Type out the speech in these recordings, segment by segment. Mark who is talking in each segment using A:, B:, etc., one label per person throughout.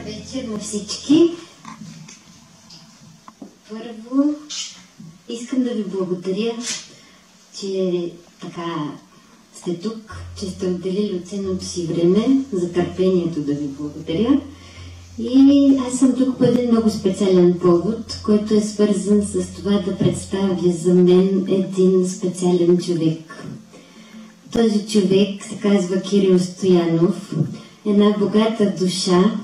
A: вечер на всички. Първо, искам да ви благодаря, че така сте тук, че сте отделили от ценното си време, за търпението да ви благодаря. И аз съм тук по един много специален повод, който е свързан с това да представя за мен един специален човек. Този човек се казва Кирил Стоянов, една богата душа,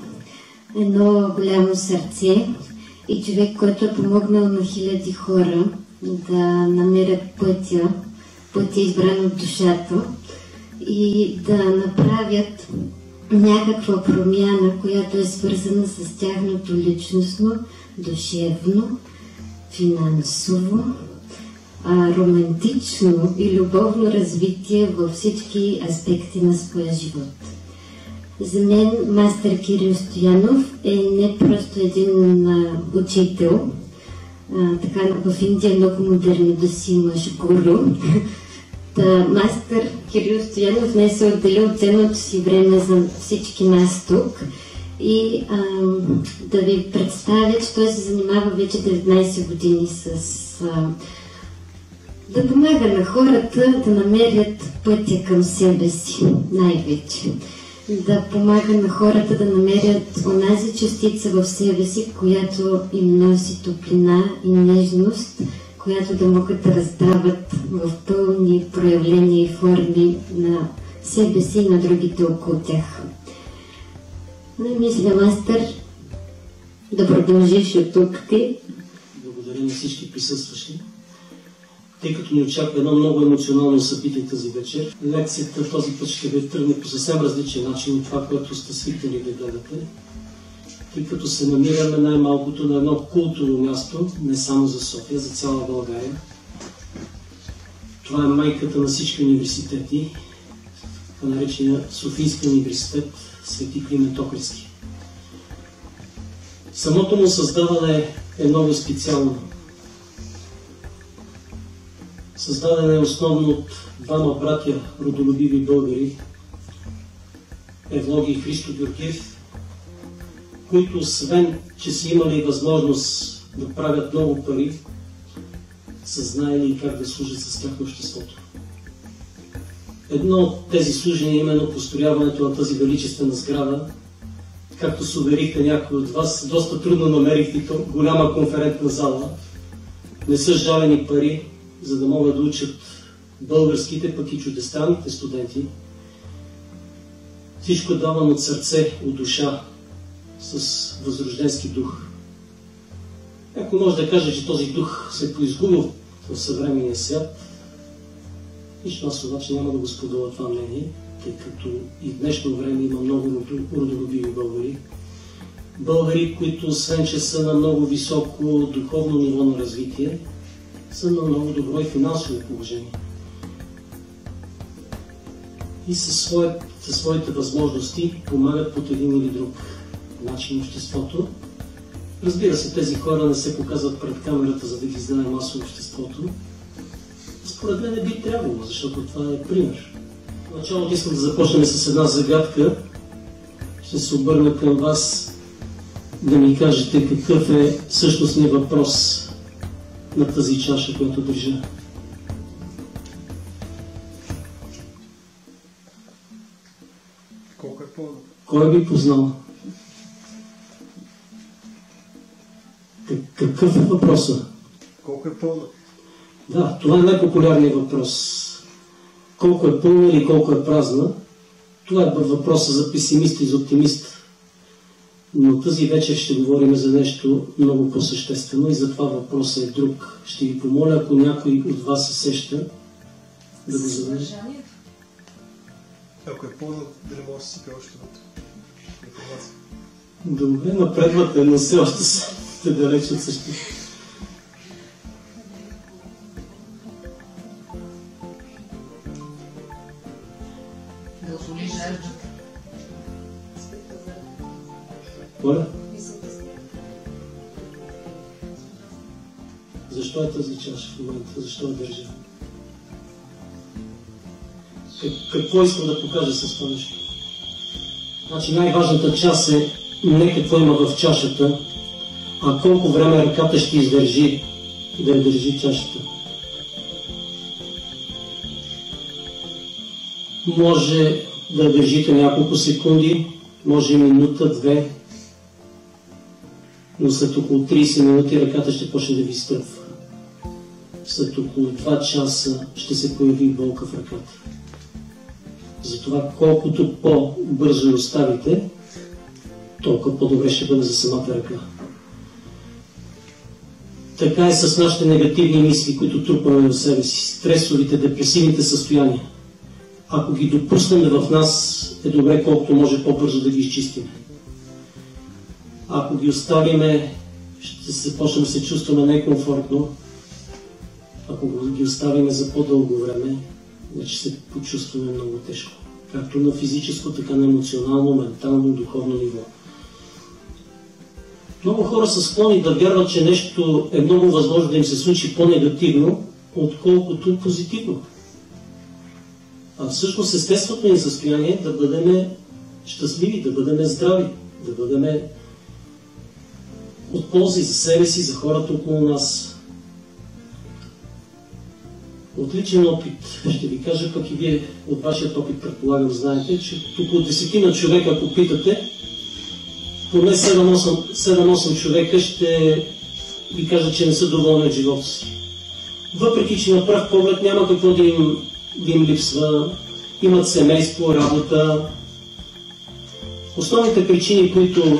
A: едно голямо сърце и човек, който е помогнал на хиляди хора да намерят пътя избран от душата и да направят някаква промяна, която е свързана с тяхното личностно, душевно, финансово, романтично и любовно развитие във всички аспекти на своя живот. За мен мастер Кирил Стоянов е не просто един учител, така в Индия много модерно да си имаш гуру. Мастер Кирил Стоянов днес е отделил ценното си време за всички нас тук и да ви представя, че той се занимава вече 19 години с да помага на хората да намерят пътя към себе си, най-вече. Да помага на хората да намерят онази частица в себе си, която им носи топлина и нежност, която да могат да раздават в пълни проявления и форми на себе си и на другите около тях. Мисля, мастер, да продължиш от тук ти.
B: Благодаря на всички присъстващи. Тъй като ни очаква едно много емоционално събитие тази вечер, лекцията този път ще ви тръгне по съвсем различен начин от това, което сте свикнали да гледате. Тъй като се намираме най-малкото на едно култово място, не само за София, за цяла България. Това е майката на всички университети, така наречения Софийски университет Свети Климент Охридски. Самото му създаване е много специално. Създадена е основно от двама братя, родолюбиви българи, Евлоги и Христо Георгиев, които освен, че са имали възможност да правят много пари, са знаели и как да служат с тях на обществото. Едно от тези служения е именно построяването на тази величествена сграда. Както се увериха някои от вас, доста трудно намерихте голяма конферентна зала. Не са жалени пари, за да могат да учат българските, пък и чуждестранните студенти. Всичко е давано от сърце, от душа, с възрожденски дух. Някой може да каже, че този дух се поизгубил в съвременния свят. Лично аз обаче няма да го споделя това мнение, тъй като и в днешно време има много родолюбиви българи. Българи, които освен, че са на много високо духовно ниво на развитие, са на много добро и финансово положение. И със своите възможности помагат под един или друг начин обществото. Разбира се, тези хора не се показват пред камерата, за да ги знае масово обществото. Според мен би трябвало, защото това е пример. В началото искам да започнем с една загадка. Ще се обърна към вас да ми кажете какъв е същностният въпрос на тази чаша, която държа.
C: Колко е пълно?
B: Кой би познал? Какъв е въпросът?
C: Колко е пълно?
B: Да, това е най-популярният въпрос. Колко е пълна или колко е празна? Това е въпросът за песимист и за оптимист. Но тази вечер ще говорим за нещо много по-съществено и затова въпросът е друг. Ще ви помоля, ако някой от вас се сеща, да го зададе.
C: Ако е пълно, да не може да си сипе още информация.
B: Добре, напредвате, но все още сте далеч от същия. Коля? Защо е тази чаша в момента? Защо я държа? Какво искам да покажа с това нещо? Значи най-важната част е не какво има в чашата, а колко време ръката ще издържи да я държи чашата. Може да я държите няколко секунди, може минута, две, но след около 30 минути ръката ще почне да ви изтърпва. След около 2 часа ще се появи болка в ръката. Затова колкото по-бързо я оставите, толкова по-добре ще бъде за самата ръка. Така е с нашите негативни мисли, които трупаме в себе си, стресовите, депресивните състояния. Ако ги допуснем в нас, е добре колкото може по-бързо да ги изчистим. Ако ги оставиме, ще се почнем да се чувстваме некомфортно. Ако ги оставиме за по-дълго време, вече се почувстваме много тежко. Както на физическо, така на емоционално, ментално, духовно ниво. Много хора са склонни да вярват, че нещо е много възможно да им се случи по-негативно, отколкото позитивно. А всъщност естественото ни състояние е да бъдем щастливи, да бъдем здрави, да бъдем от ползи за себе си, за хората около нас. Отличен опит. Ще ви кажа, пък и вие от вашият опит, предполагам, знаете, че около 10 човека, ако питате, поне 7-8 човека ще ви кажат, че не са доволни от живота си. Въпреки, че на пръв поглед няма какво да им липсва, имат семейство, работа. Основните причини, които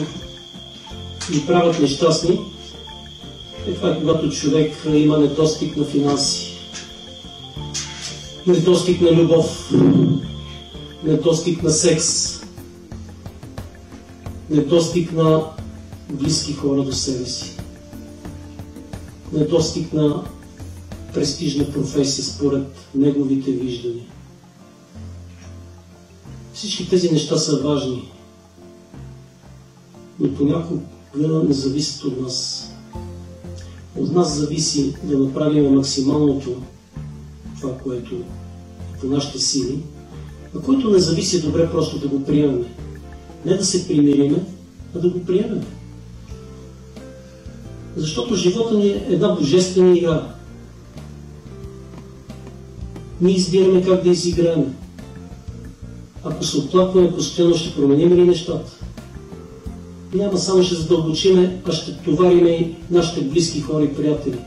B: ги правят нещастни, е това, когато човек има недостиг на финанси, недостиг на любов, недостиг на секс, недостиг на близки хора до себе си, недостиг на престижна професия според неговите виждания. Всички тези неща са важни, но понякога не зависят от нас. От нас зависи да направим максималното това, което е по нашите сили, а което не зависи добре просто да го приемем. Не да се примириме, а да го приемем. Защото живота ни е една божествена игра. Ние избираме как да изиграем. Ако се оплакваме постоянно, ще променим ли нещата? Няма, само ще задълбочиме, а ще товариме и нашите близки хора и приятели.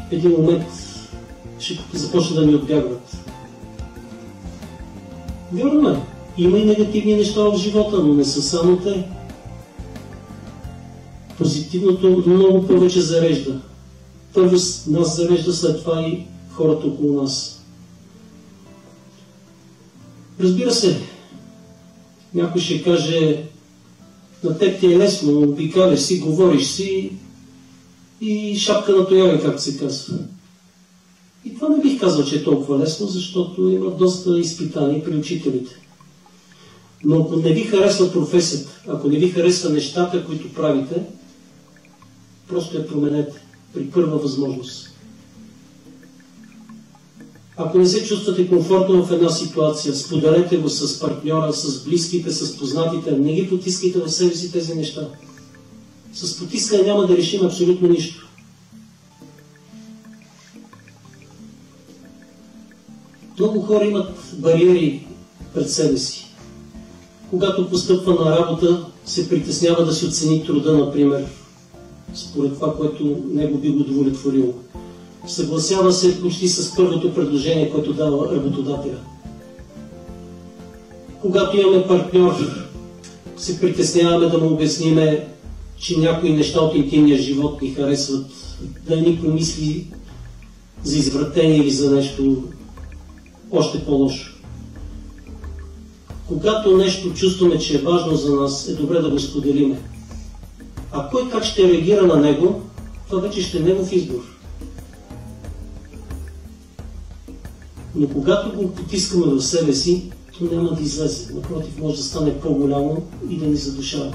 B: В един момент ще започне да ни отбягват. Вярно е, има и негативни неща в живота, но не са само те. Позитивното много повече зарежда. Първо нас зарежда, след това и хората около нас. Разбира се, някой ще каже, на теб ти е лесно, обикаляш си, говориш си и шапка на тояга, както се казва. И това не бих казал, че е толкова лесно, защото има доста изпитания при учителите. Но ако не ви харесва професията, ако не ви харесва нещата, които правите, просто я променете при първа възможност. Ако не се чувствате комфортно в една ситуация, споделете го с партньора, с близките, с познатите, не ги потискайте в себе си тези неща. С потискане няма да решим абсолютно нищо. Много хора имат бариери пред себе си. Когато постъпва на работа, се притеснява да си оцени труда, например, според това, което него би го удовлетворило. Съгласява се почти с първото предложение, което дава работодателя. Когато имаме партньор, се притесняваме да му обясниме, че някои неща от интимния живот ни харесват, да ни помисли за извратение или за нещо още по-лошо. Когато нещо чувстваме, че е важно за нас, е добре да го споделиме. А кой как ще реагира на него, това вече ще е негов избор. Но когато го потискаме в себе си, то няма да излезе. Напротив, може да стане по-голямо и да ни задушава.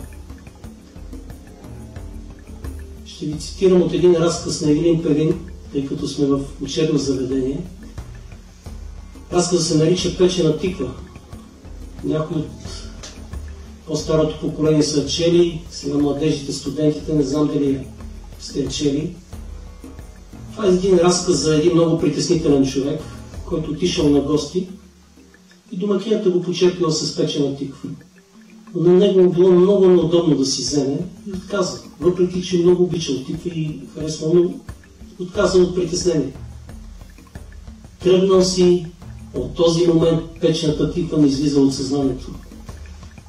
B: Ще ви цитирам от един разказ на Елин Пелин, тъй като сме в учебно заведение. Разказът се нарича Печена тиква. Някой от По-старото поколение са чели, сега младежите, студентите, не знам дали сте чели. Това е един разказ за един много притеснителен човек, който отишъл на гости и домакинята го почерпила с печена тиква. Но на него му било много неудобно да си вземе и отказа. Въпреки, че много обичал тиква и харесва, но отказа от притеснение. Тръгнал си, от този момент печената тиква не излиза от съзнанието.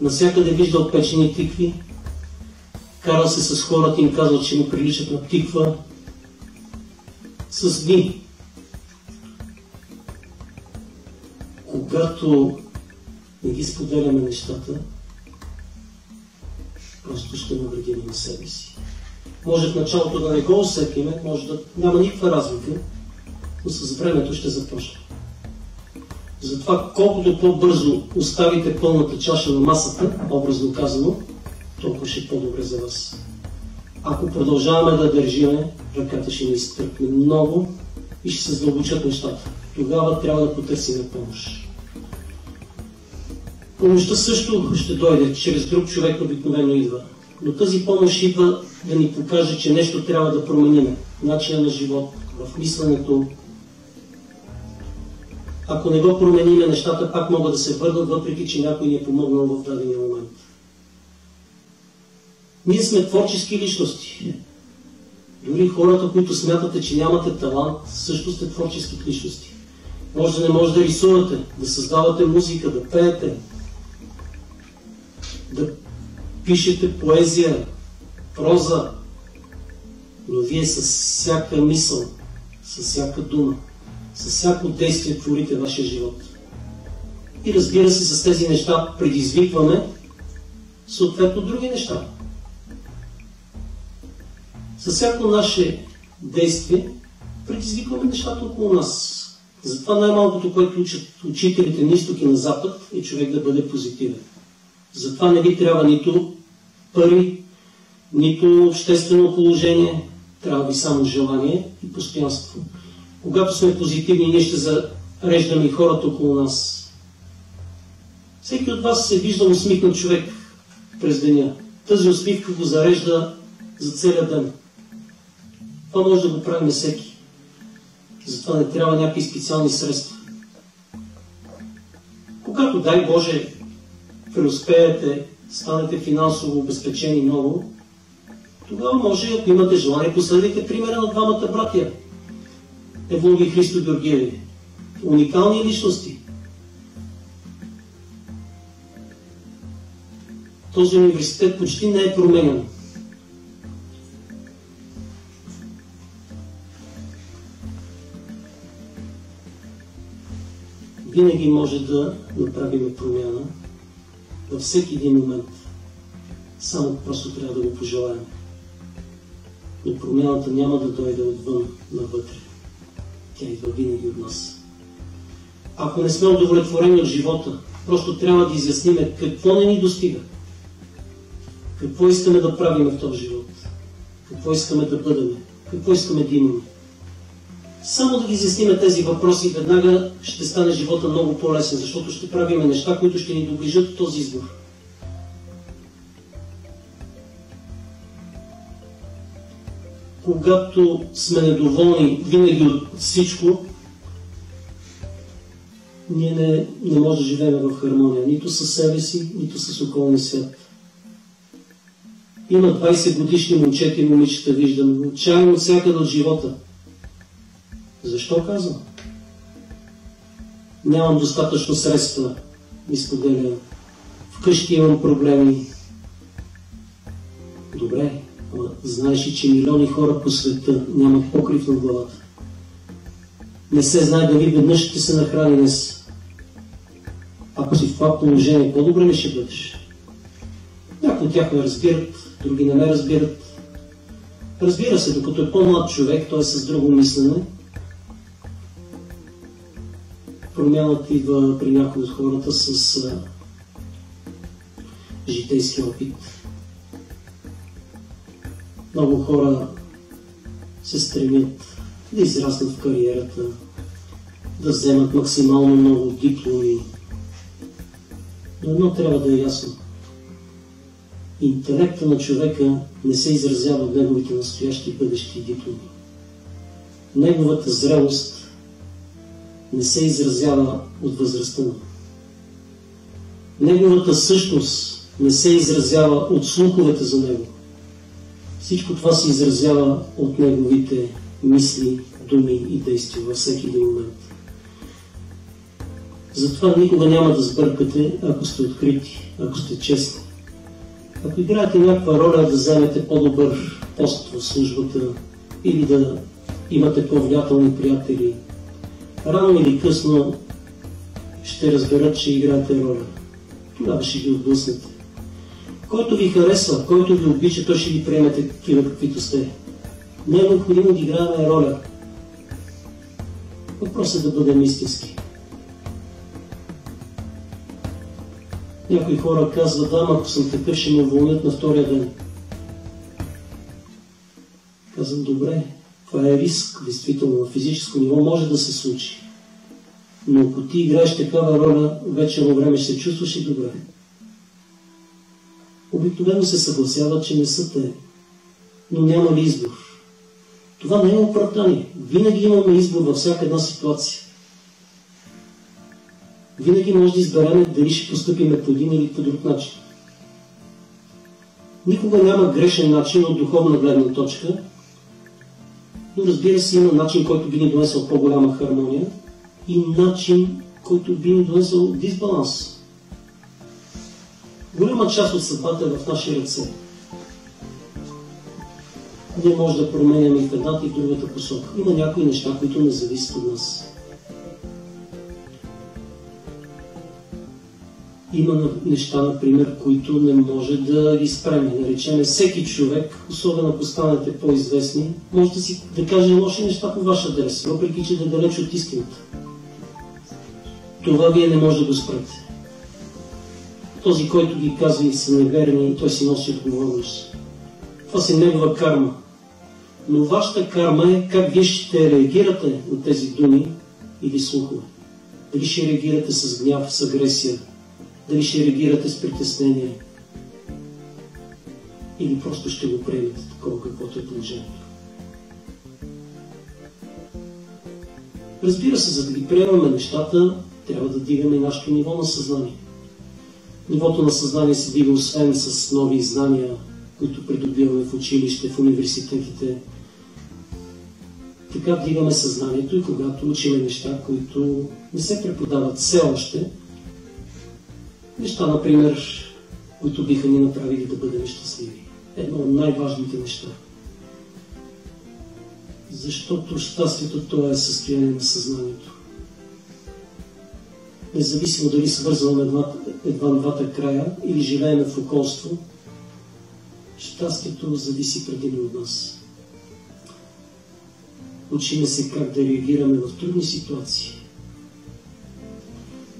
B: Насякъде виждал печени тикви, карал се с хората и им казал, че му приличат на тиква, с дни. Когато не ги споделяме нещата, просто ще навредим на себе си. Може в началото да не го усетиме, може да няма никаква разлика, но с времето ще започне. Затова колкото по-бързо оставите пълната чаша на масата, образно казано, толкова ще е по-добре за вас. Ако продължаваме да държиме, ръката ще ни изтърпне много и ще се задълбочат нещата. Тогава трябва да потърсим помощ. Помощта също ще дойде, чрез друг човек обикновено идва. Но тази помощ идва да ни покаже, че нещо трябва да променим. Начина на живот, в мисленето. Ако не го промениме, нещата пак могат да се върнат, въпреки че някой ни е помогнал в дадения момент. Ние сме творчески личности. Дори хората, които смятате, че нямате талант, също сте творчески личности. Може да не може да рисувате, да създавате музика, да пеете, да пишете поезия, проза, но вие с всяка мисъл, с всяка дума, с всяко действие творите вашия живот. И разбира се, с тези неща предизвикваме съответно други неща. С всяко наше действие предизвикваме нещата около нас. Затова най-малкото, което учат учителите на изток и на запад, е човек да бъде позитивен. Затова не ви трябва нито пари, нито обществено положение, трябва ви само желание и постоянство. Когато сме позитивни, ние ще зареждаме и хората около нас. Всеки от вас се вижда усмихнат човек през деня. Тази усмивка го зарежда за целия ден. Това може да го правим всеки. Затова не трябва някакви специални средства. Когато, дай Боже, преуспеете, станете финансово обезпечени много, тогава може, ако имате желание, последвайте примера на двамата братия. Евлоги и Христо Георгиеви. Уникални личности. Този университет почти не е променен. Винаги може да направим промяна във всеки един момент. Само просто трябва да го пожелаем. Но промяната няма да дойде отвън навътре. Тя идва винаги от нас. Ако не сме удовлетворени от живота, просто трябва да изясним какво не ни достига. Какво искаме да правим в този живот. Какво искаме да бъдем. Какво искаме да имаме. Само да ги изясним тези въпроси, веднага ще стане живота много по-лесен, защото ще правим неща, които ще ни доближат от този избор. Когато сме недоволни винаги от всичко, ние не може да живеем в хармония, нито със себе си, нито с околния свят. Има 20 годишни момчета и момичета, виждам, отчаяни от всякъде от живота. Защо казвам? Нямам достатъчно средства, ми споделя. Вкъщи имам проблеми. Добре, но знаеш ли, че милиони хора по света нямат покрив над главата. Не се знае дали веднъж ще се нахрани днес. Ако си в това положение, по-добре ли ще бъдеш? Някои от тях ме разбират, други не ме разбират. Разбира се, докато е по-млад човек, той е с друго мислене. Промяната идва при някои от хората с житейски опит. Много хора се стремят да израснат в кариерата, да вземат максимално много дипломи. Но едно трябва да е ясно. интелекта на човека не се изразява в неговите настоящи и бъдещи дипломи. Неговата зрелост не се изразява от възрастта му. Неговата същност не се изразява от слуховете за него. Всичко това се изразява от неговите мисли, думи и действия във всеки един момент. Затова никога няма да сбъркате, ако сте открити, ако сте честни. Ако играете някаква роля да вземете по-добър пост в службата или да имате по-влиятелни приятели, рано или късно ще разберат, че играете роля. Тогава ще ги отблъснете. Който ви харесва, който ви обича, той ще ви приемете такива, каквито сте. Не е необходимо да играем роля. Въпросът е да бъдем истински. Някои хора казват: да, ако съм такъв, ще ме уволнят на втория ден. Казвам: добре, това е риск, действително, на физическо ниво може да се случи. Но ако ти играеш такава роля, вечерно време ще се чувстваш и добре. Обикновено се съгласяват, че не са те, но няма ли избор? Това не е оправдание. Винаги имаме избор във всяка една ситуация. Винаги може да изберем дали ще постъпим по един или по друг начин. Никога няма грешен начин от духовна гледна точка, но разбира се, има начин, който би ни донесъл по-голяма хармония и начин, който би ни донесъл дисбаланс. Голяма част от съдбата е в наши ръце. Ние може да променяме и в едната и в другата посока. Има някои неща, които не зависят от нас. Има неща, например, които не може да ги спреме. Наречеме всеки човек, особено ако станете по-известни, може да каже лоши неща по ваш адрес, въпреки че да е далеч от истината. Това вие не може да го спрете. Този, който ги казва и са неверни, той си носи отговорност. Това си негова карма. Но вашата карма е как вие ще реагирате на тези думи или слухове. Дали ще реагирате с гняв, с агресия, дали ще реагирате с притеснение, или просто ще го приемете такова, каквото е положението. Разбира се, за да ги приемаме нещата, трябва да дигаме и нашето ниво на съзнание. Нивото на съзнание се дига освен с нови знания, които придобиваме в училище, в университетите. Така вдигаме съзнанието и когато учиме неща, които не се преподават все още. Неща, например, които биха ни направили да бъдем щастливи. Едно от най-важните неща. Защото щастието това е състояние на съзнанието. Независимо дали свързваме едва двата края или живеем в околство, щастието зависи предимно от нас. Учиме се как да реагираме в трудни ситуации.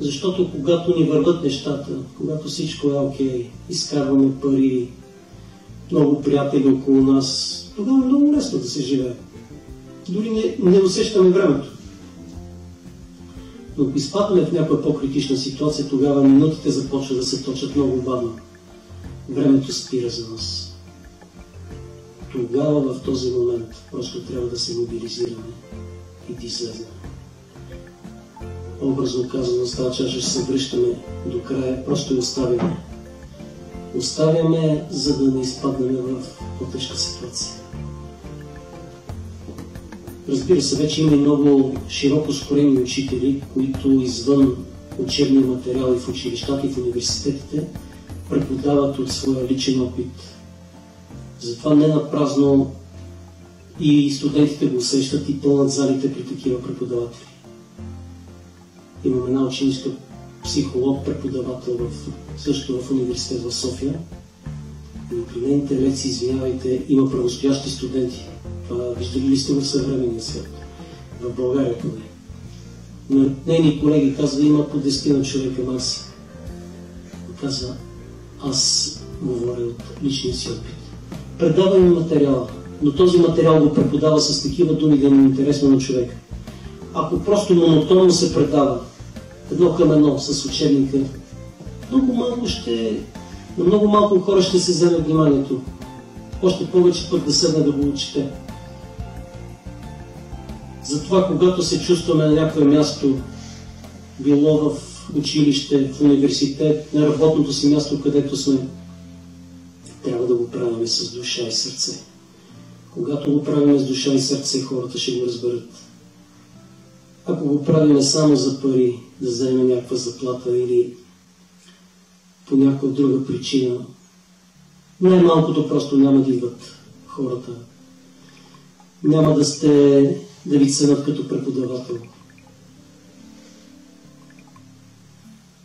B: Защото когато ни върват нещата, когато всичко е окей, изкарваме пари, много приятели около нас, тогава е много лесно да се живее. Дори не усещаме времето. Но ако изпадаме в някаква по-критична ситуация, тогава минутите започват да се точат много бавно. Времето спира за нас. Тогава в този момент просто трябва да се мобилизираме и да излезем. Образно казано, с тази чаша ще се връщаме до края, просто я оставяме. Оставяме, за да не изпаднем в по-тежка ситуация. Разбира се, вече има много широко скорени учители, които извън учебния материал и в училищата и в университетите преподават от своя личен опит. Затова не напразно и студентите го усещат и пълнат залите при такива преподаватели. Имам една ученичка психолог, преподавател също в университет в София. И при нейните лекции, извинявайте, има правостоящи студенти. Това виждали ли сте в съвременния свят? В България поне. Но нейни колеги казва, има по 10 на човека маси. Казва, аз говоря от личния си опит. Предава им материала, но този материал го преподава с такива думи, да не е интересно на човека. Ако просто монотонно се предава едно към едно с учебника, много малко ще Но много малко хора ще се вземе вниманието. Още повече пък да седне да го учите. Затова, когато се чувстваме на някое място, било в училище, в университет, на работното си място, където сме, трябва да го правим с душа и сърце. Когато го правим с душа и сърце, хората ще го разберат. Ако го правим само за пари, да вземем някаква заплата или по някаква друга причина, най-малкото просто няма да идват хората. Няма да ви ценят като преподавател.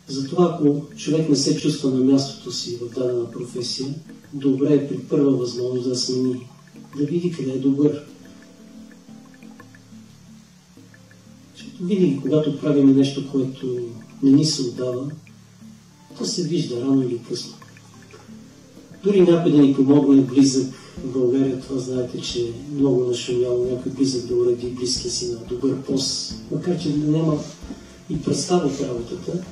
B: Затова, ако човек не се чувства на мястото си в дадена професия, добре е при първа възможност да смени, да види къде е добър. Винаги, когато правим нещо, което не ни се отдава, то се вижда рано или късно. Дори някой да ни помогне близък в България, това знаете, че е много нашумяло, някой близък да уреди близкия си на добър пост, макар че няма и представа от работата,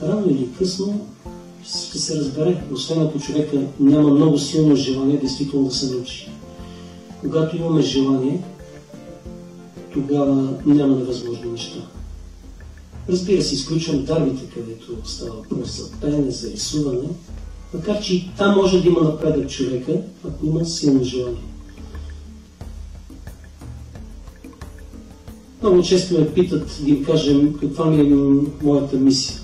B: рано или късно ще се разбере, освен ако човека няма много силно желание действително да се научи. Когато имаме желание, тогава няма невъзможни неща. Разбира се, изключвам дарбите, където става въпрос за пеене, за рисуване, макар че и там може да има напредък човека, ако има силно желание. Много често ме питат да им кажем каква ми е моята мисия.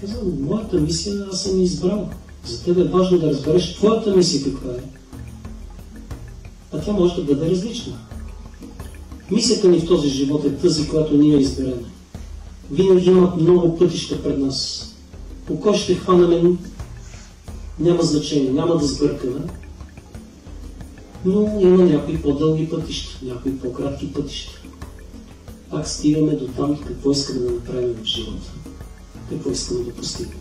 B: Казвам, моята мисия аз съм избрал. За теб е важно да разбереш твоята мисия каква е. А тя може да бъде различна. Мисията ни в този живот е тази, която ние изберем. Винаги има много пътища пред нас. По кой ще хванем, няма значение, няма да сбъркаме. Но има някои по-дълги пътища, някои по-кратки пътища. Пак стигаме до там, какво искаме да направим в живота. Какво искаме да постигнем.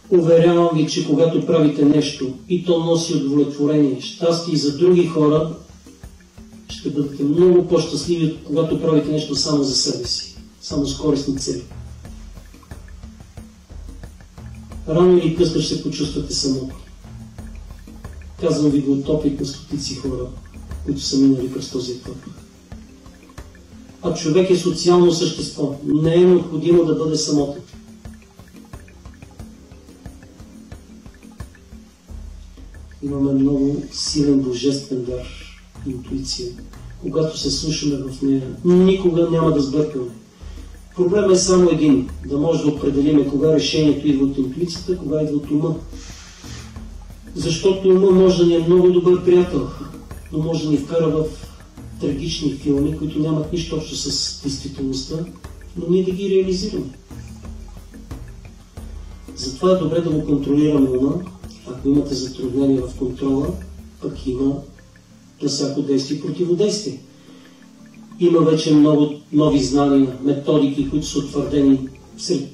B: Уверявам ви, че когато правите нещо и то носи удовлетворение, щастие и за други хора, ще бъдете много по-щастливи, когато правите нещо само за себе си, само с корисни цели. Рано или късно ще се почувствате самотни. Казвам ви го от опит на стотици хора, които са минали през този етап. А човек е социално същество. Не е необходимо да бъде самотен. Имаме много силен божествен дар, интуиция. Когато се слушаме в нея, никога няма да сбъркаме. Проблемът е само един. Да може да определиме кога решението идва от интуицията, кога идва от ума. Защото ума може да ни е много добър приятел, но може да ни вкара в трагични филми, които нямат нищо общо с действителността, но ние да ги реализираме. Затова е добре да го контролираме ума. Ако имате затруднения в контрола, пък има на всяко действие и противодействие. Има вече много нови знания, методики, които са утвърдени сред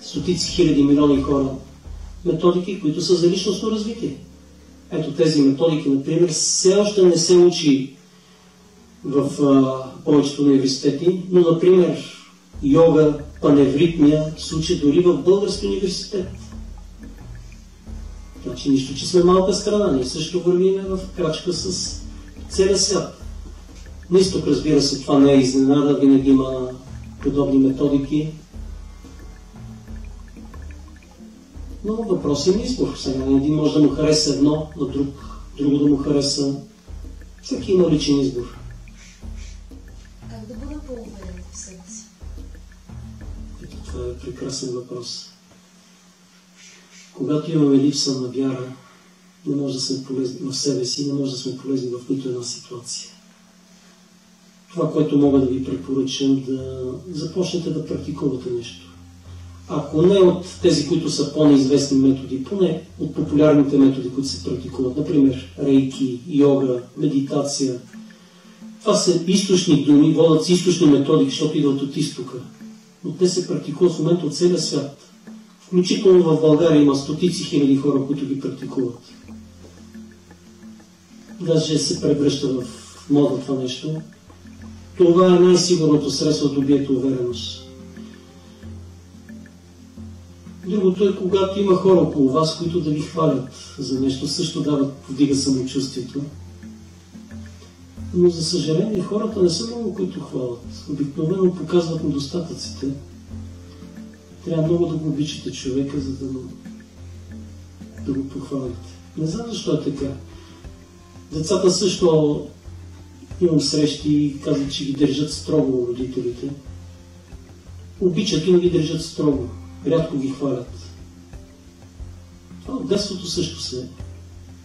B: стотици хиляди милиони хора. Методики, които са за личностно развитие. Ето тези методики, например, все още не се учи в повечето университети, но, например, йога, паневритмия се учи дори в Български университет. Значи нищо, че сме малка страна, ние също вървиме в крачка с целия свят. На изток, разбира се, това не е изненада, винаги има подобни методики. Но въпрос е на избор. Сега на един може да му хареса едно, на друго да му хареса. Всеки има личен избор.
D: Как да бъда по-уверен в себе си?
B: Ето, това е прекрасен въпрос. Когато имаме липса на вяра, не може да сме полезни в себе си, не може да сме полезни в нито една ситуация. Това, което мога да ви препоръчам, да започнете да практикувате нещо. Ако не от тези, които са по-неизвестни методи, поне от популярните методи, които се практикуват, например рейки, йога, медитация. Това са източни думи, водят с източни методики, защото идват от изтока. Но те се практикуват в момента от целия свят. Включително в България има стотици хиляди хора, които ги практикуват. Даже се превръща в мода това нещо. Това е най-сигурното средство да добиете увереност. Другото е, когато има хора около вас, които да ви хвалят за нещо, също повдига самочувствието. Но за съжаление хората не са много, които хвалят. Обикновено показват недостатъците. Трябва много да го обичате човека, за да го похвалите. Не знам защо е така. Децата също имам срещи и казват, че ги държат строго родителите. Обичат и не ги държат строго. Рядко ги хвалят. Това в детството също се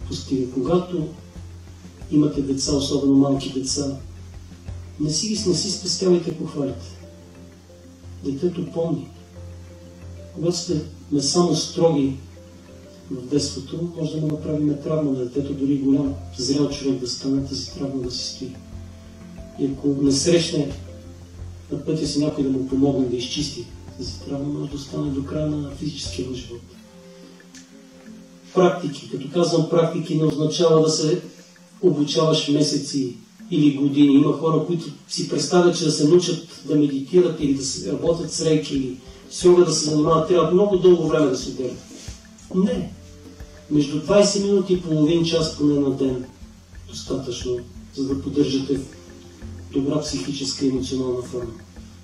B: постига. Когато имате деца, особено малки деца, не си спестявайте похвалите. Детето помни. Когато сте само строги в детството, може да му направим травма на детето, дори голям, зрял човек да стане, тази травма да си стои. И ако не срещне на пътя си някой да му помогне да изчисти тази травма, може да остане до края на физическия му живот. Практики. Като казвам практики, не означава да се обучаваш месеци или години. Има хора, които си представят, че да се научат да медитират или да се работят с рейки или с йога да се занимават, трябва много дълго време да се отделят. Не. Между 20 минути и половин час поне на ден достатъчно, за да поддържате добра психическа и емоционална форма.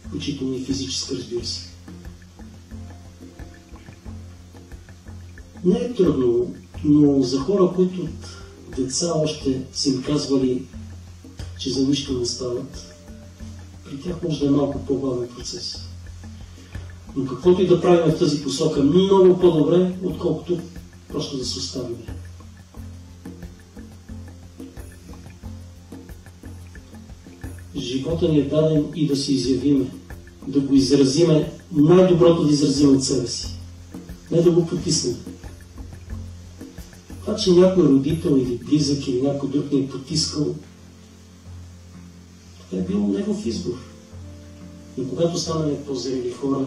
B: Включително и физическа, разбира се. Не е трудно, но за хора, които от деца още са им казвали, че за нищо не стават, при тях може да е малко по-бавен процес. Но каквото и да правим в тази посока, много по-добре, отколкото просто да се оставим. Живота ни е даден и да се изявиме, да го изразиме, най-доброто да изразим от себе си. Не да го потиснем. Това, че някой родител или близък или някой друг ни е потискал, това е бил негов избор. Но когато станем по-зрели хора,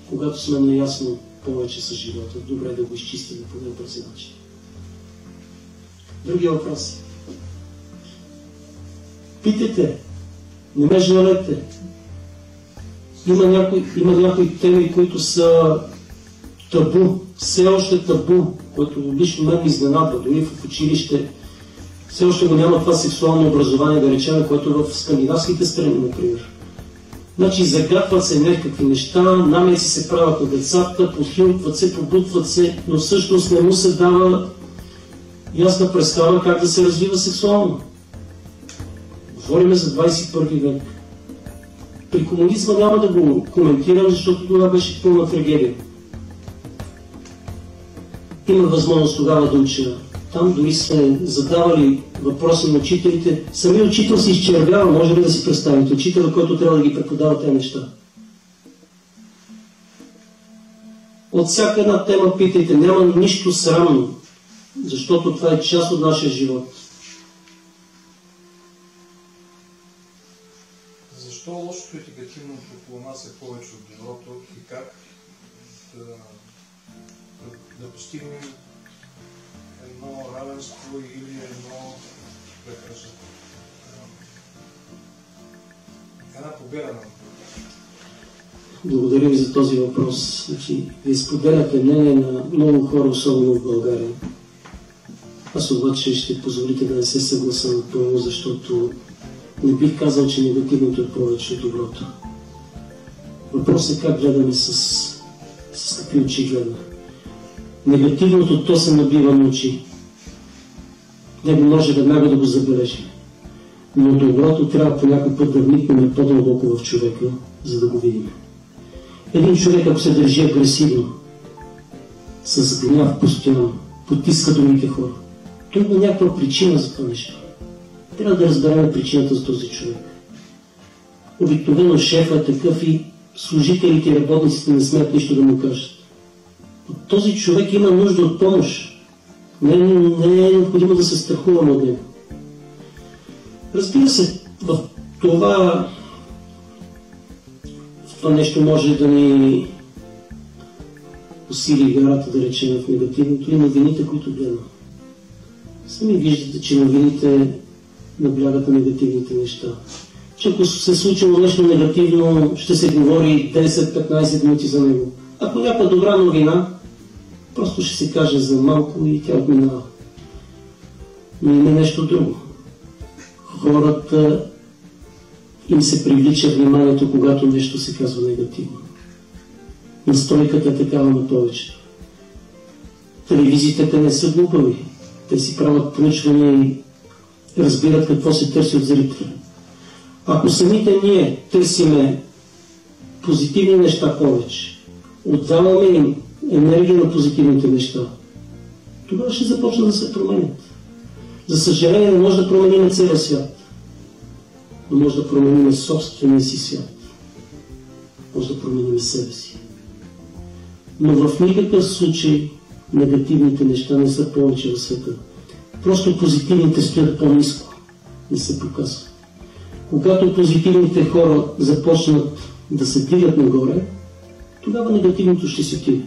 B: когато сме наясно повече с живота, добре да го изчистим по най-бързи начин. Други въпроси? Питайте, не ме жалете. Има някои теми, които са табу, все още табу, което лично мен ми изненадва, дори в училище все още го няма това сексуално образование, да речем, което е в скандинавските страни, например. Значи загатват се някакви неща, намеци се правят на децата, подхилкват се, побутват се, но всъщност не му се дава ясна представа как да се развива сексуално. Говорим за 21 век. При комунизма няма да го коментирам, защото това беше пълна трагедия. Има възможност тогава да уча. Там дори сме задавали въпроси на учителите. Самият учител се изчервява, може ли да си представите? Учителя, който трябва да ги преподава тези неща. От всяка една тема питайте, няма нищо срамно, защото това е част от нашия живот.
C: Защо лошото и негативното около нас е повече от доброто и как да постигнем едно равенство или една победа?
B: Благодаря ви за този въпрос. Значи, вие споделяте мнение на много хора, особено в България. Аз обаче ще позволите да не се съгласа напълно, защото не бих казал, че негативното е повече от доброто. Въпросът е как гледаме с какви очи гледаме. Негативното то се набива на очи. Него може веднага да го забележи. Но доброто трябва по някой път да вникнем по-дълбоко в човека, за да го видим. Един човек, ако се държи агресивно, с гняв постоянно, потиска другите хора, той има някаква причина за това нещо. Трябва да разберем причината за този човек. Обикновено шефът е такъв и служителите и работниците не смеят нищо да му кажат. Този човек има нужда от помощ. Не е необходимо да се страхуваме от него. Разбира се, в това нещо може да ни усили вярата, да речем, в негативното и новините, които гледам. Сами виждате, че новините наблягат на негативните неща. Че ако се случило нещо негативно, ще се говори 10-15 минути за него. Ако някаква добра новина, просто ще се каже за малко и тя отминава. Но има нещо друго. Хората им се привлича вниманието, когато нещо се казва негативно. Настройката е такава на повечето. Телевизиите не са глупави. Те си правят проучвания и разбират какво се търси от зрителя. Ако самите ние търсиме позитивни неща повече, отдаваме им енергия на позитивните неща, тогава ще започнат да се променят. За съжаление, не може да променим целия свят, но може да променим собствения си свят. Може да променим себе си. Но в никакъв случай негативните неща не са повече в света. Просто позитивните стоят по-ниско. Не се показват. Когато позитивните хора започнат да се дигат нагоре, тогава негативното ще се отиде.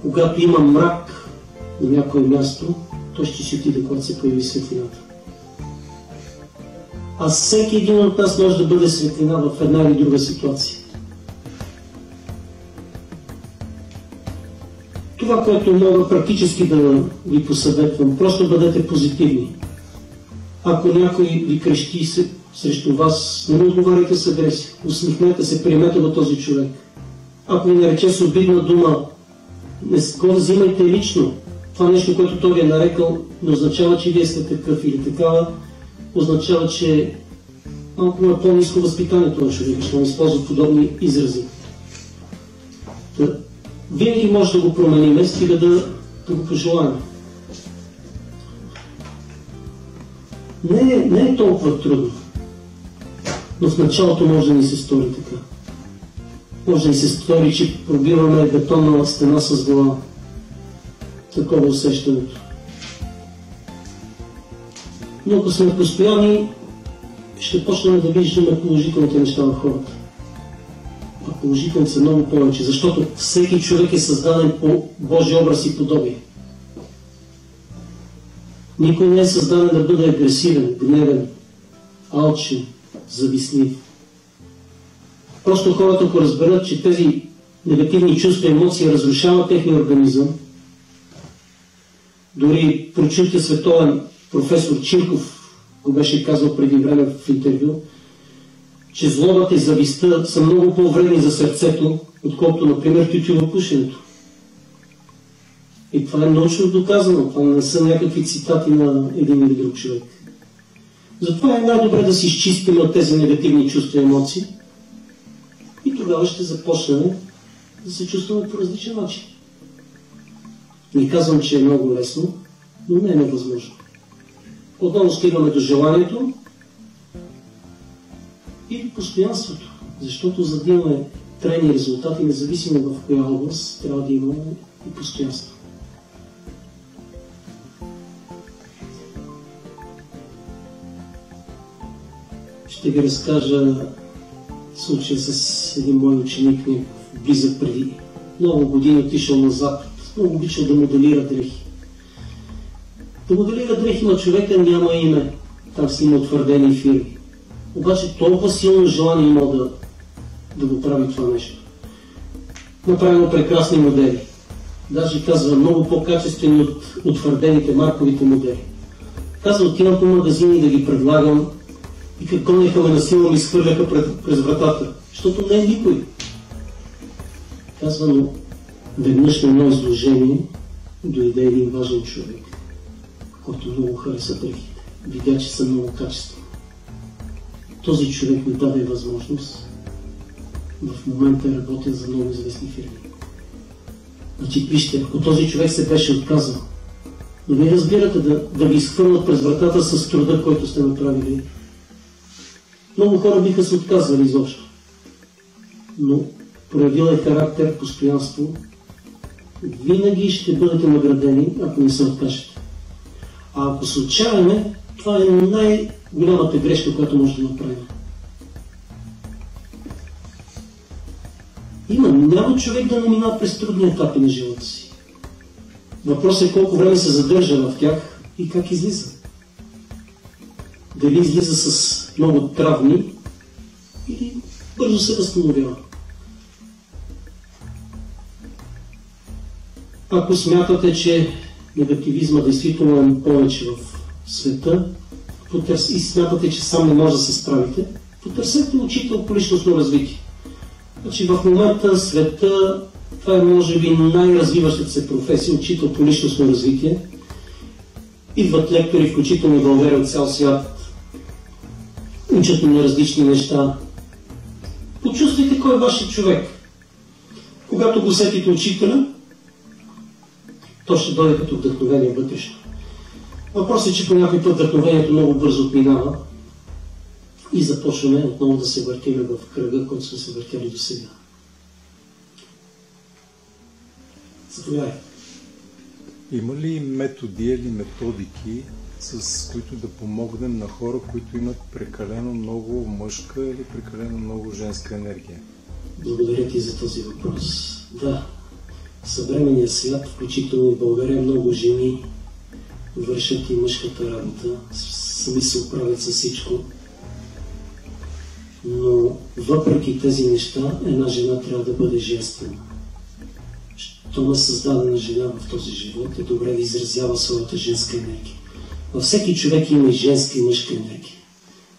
B: Когато има мрак на някое място, той ще се отиде, когато се появи светлината. А всеки един от нас може да бъде светлина в една или друга ситуация. Това, което мога практически да ви посъветвам, просто бъдете позитивни. Ако някой ви крещи срещу вас, не му отговаряйте с агресия. Усмихнете се, приемете го този човек. Ако ви нарече с обидна дума, не го взимайте лично. Това нещо, което той ви е нарекал, не означава, че вие сте такъв или такава. Означава, че малко на по-ниско възпитанието на човек, ще му използва подобни изрази. Винаги може да го променим, стига да го пожелаем. Не е толкова трудно, но в началото може да ни се стори така. Може да ни се стори, че пробиваме бетонна стена с глава. Такова усещането. Но ако сме постоянни, ще почнем да виждаме положителните неща в хората. А положителните са много повече, защото всеки човек е създаден по Божия образ и подобие. Никой не е създаден да бъде агресивен, гневен, алчен, завистлив. Просто хората, ако разберат, че тези негативни чувства и емоции разрушават техния организъм, дори прочутия световен професор Чирков го беше казал преди време в интервю, че злобата и завистта са много по-вредни за сърцето, отколкото, например, тютюнопушенето. И това е научно доказано. Това не са някакви цитати на един или друг човек. Затова е най-добре да си изчистим от тези негативни чувства и емоции и тогава ще започнем да се чувстваме по различен начин. Не казвам, че е много лесно, но не е невъзможно. Отново стигаме до желанието и постоянството, защото за да имаме трайни резултати, независимо в коя област, трябва да имаме и постоянство. Ще ви разкажа случая с един мой ученик, близък преди много години, отишъл на Запад. Много обичал да моделира дрехи. Да моделира дрехи на човека няма име. Там си има утвърдени фирми. Обаче толкова силно желание имал да го прави това нещо. Направил прекрасни модели. Даже казва много по-качествени от утвърдените марковите модели. Казва, отивам по магазини да ги предлагам и как гонеха ме насилно ми изхвърляха през вратата. Защото не е никой. Казва, но веднъж на едно изложение дойде един важен човек, който много хареса дрехите. Видя, че са много качествени. Този човек ми даде възможност. В момента работя за много известни фирми. Значи, вижте, ако този човек се беше отказал, но вие разбирате да ви изхвърлят през вратата с труда, който сте направили. Много хора биха се отказвали изобщо. Но проявил е характер, постоянство, винаги ще бъдете наградени, ако не се откажете. А ако се отчаяме, това е най-голямата грешка, която може да направим. Няма човек да не минава през трудни етапи на живота си. Въпросът е колко време се задържа в тях и как излиза. Дали излиза с много травми или бързо се възстановява. Ако смятате, че негативизма действително е повече в света и смятате, че сам не може да се справите, потърсете учител по личностно развитие. Значи в момента света, това е може би най-развиващата се професия, учител по личностно развитие. Идват лектори, включително в България от цял свят, учат на различни неща. Почувствайте кой е вашият човек. Когато го сетите учителя, то ще дойде като вдъхновение вътрешно. Въпросът е, че по някой път вдъхновението много бързо отминава и започваме отново да се въртим в кръга, който сме се въртяли до сега. Заповядай.
E: Има ли методи или методики, с които да помогнем на хора, които имат прекалено много мъжка или прекалено много женска енергия?
B: Благодаря ти за този въпрос. Да, в съвременния свят, включително в България, много жени вършат и мъжката работа, сами се оправят с всичко. Но въпреки тези неща, една жена трябва да бъде женствена. Щом е създадена жена в този живот, е добре да изразява своята женска енергия. Във всеки човек има и женска и мъжка енергия.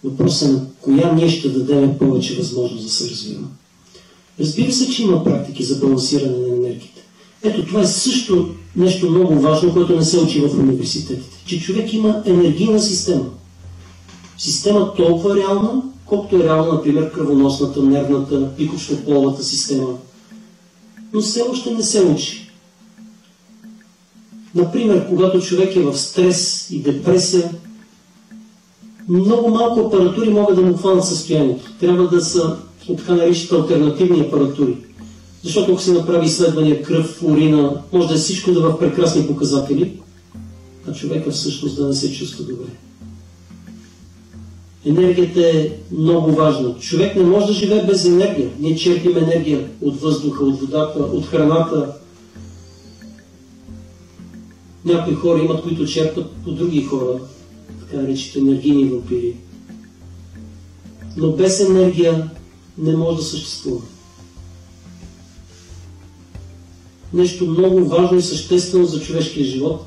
B: Въпросът е на коя ние ще дадем повече възможност да се развива. Разбира се, че има практики за балансиране на енергията. Ето това е също нещо много важно, което не се учи в университетите. Че човек има енергийна система. Система толкова реална, колкото е реална, например, кръвоносната, нервната, пикочно-половата система. Но все още не се учи. Например, когато човек е в стрес и депресия, много малко апаратури могат да му хванат състоянието. Трябва да са от така наричат алтернативни апаратури. Защото ако се направи изследвания кръв, урина, може да е всичко да в прекрасни показатели, а човека всъщност да не се чувства добре. Енергията е много важна. Човек не може да живее без енергия. Ние черпим енергия от въздуха, от водата, от храната. Някои хора имат, които черпат от други хора, така наречите енергийни вампири. Но без енергия не може да съществува. Нещо много важно и съществено за човешкия живот.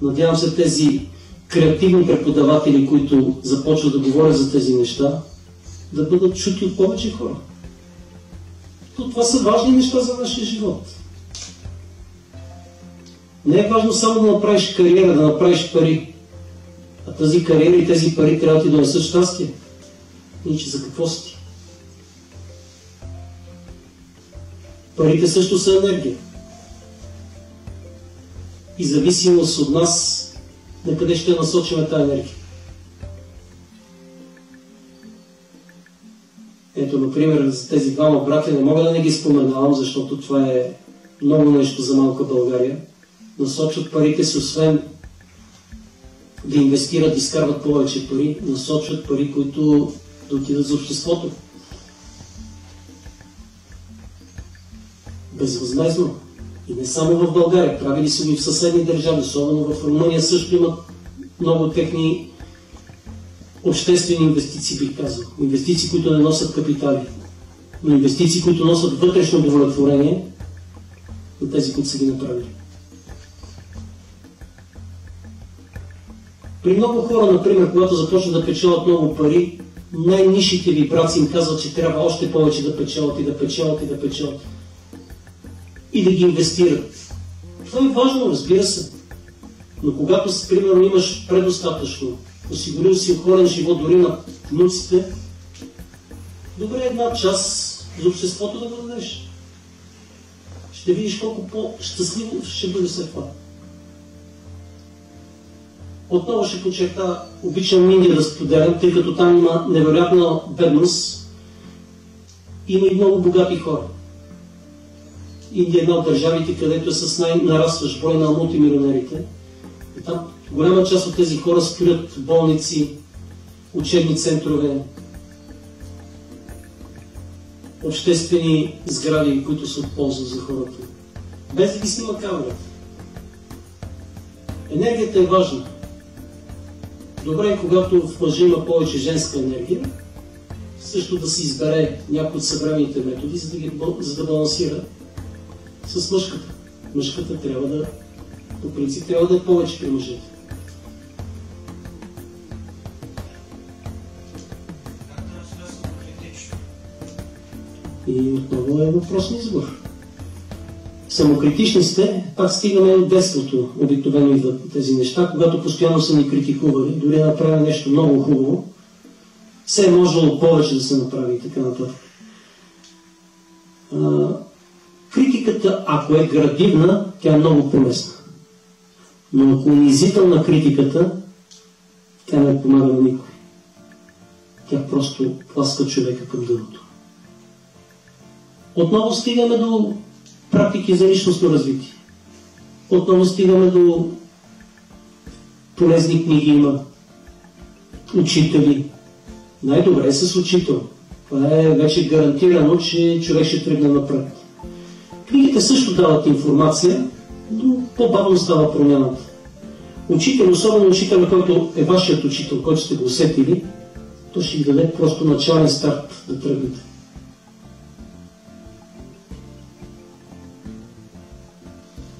B: Надявам се тези креативни преподаватели, които започват да говорят за тези неща, да бъдат чути от повече хора. Това са важни неща за нашия живот. Не е важно само да направиш кариера, да направиш пари. А тази кариера и тези пари трябва да ти донесат щастие. Иначе за какво си ти? Парите също са енергия. И зависимост от нас, на къде ще насочим тази енергия. Ето, например, за тези двама братя не мога да не ги споменавам, защото това е много нещо за малка България. Насочват парите си, освен да инвестират и изкарват повече пари, насочват пари, които да отидат за обществото. Безвъзмездно. И не само в България, правили са ги в съседни държави, особено в Румъния също имат много техни обществени инвестиции, бих казал. Инвестиции, които не носят капитали, но инвестиции, които носят вътрешно удовлетворение на тези, които са ги направили. При много хора, например, когато започнат да печелят много пари, най-нишите вибрации им казват, че трябва още повече да печелят и да печелят и да печелят. И да ги инвестират. Това е важно, разбира се. Но когато, примерно, имаш предостатъчно, осигурил си охорен живот дори на внуците, добре една част за обществото да го дадеш. Ще видиш колко по-щастливо ще бъде след това. Отново ще подчерта, обичам Индия да споделям, тъй като там има невероятна бедност, има и много богати хора. Индия е една от държавите, където е с най-нарастващ брой на мултимилионерите. И там голяма част от тези хора строят болници, учебни центрове, обществени сгради, които са от полза за хората. Без да ги снима камерата. Енергията е важна. Добре е, когато в мъжа има повече женска енергия, също да се избере някои от съвременните методи, за да балансира с мъжката. Мъжката трябва да, по принцип, трябва да е повече при мъжете. И отново е въпрос на избор. Самокритични сте, пак стигаме от детството. Обикновено идват тези неща, когато постоянно са ни критикували, дори да направим нещо много хубаво, все е можело повече да се направи и така нататък. Критиката, ако е градивна, тя е много полезна. Но ако е унизителна критиката, тя не помага на никой. Тя просто тласка човека към дъното. Отново стигаме до практики за личностно развитие. Отново стигаме до полезни книги има. Учители. Най-добре е с учител. Това е вече гарантирано, че човек ще тръгне напред. Книгите също дават информация, но по-бавно става промяната. Учител, особено учител, който е вашият учител, който сте го усетили, то ще ви даде просто начален старт да тръгнете.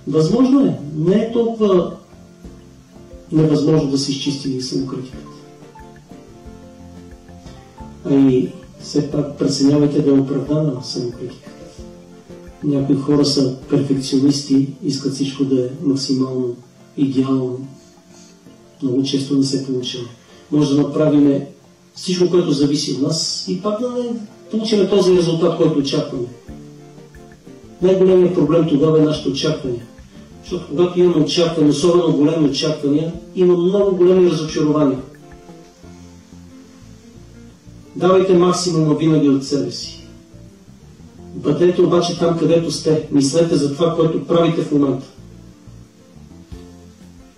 B: Възможно е. Не е толкова невъзможно да се изчисти самокритиката. А и все пак преценявайте да е оправдана самокритиката. Някои хора са перфекционисти, искат всичко да е максимално идеално. Много често не се получава. Може да направим всичко, което зависи от нас и пак да не получим този резултат, който очакваме. Най-големият проблем тогава е нашето очакване. Защото когато имаме очаквания, особено големи очаквания, има много големи разочарования. Давайте максимума винаги от себе си. Бъдете обаче там, където сте. Мислете за това, което правите в момента.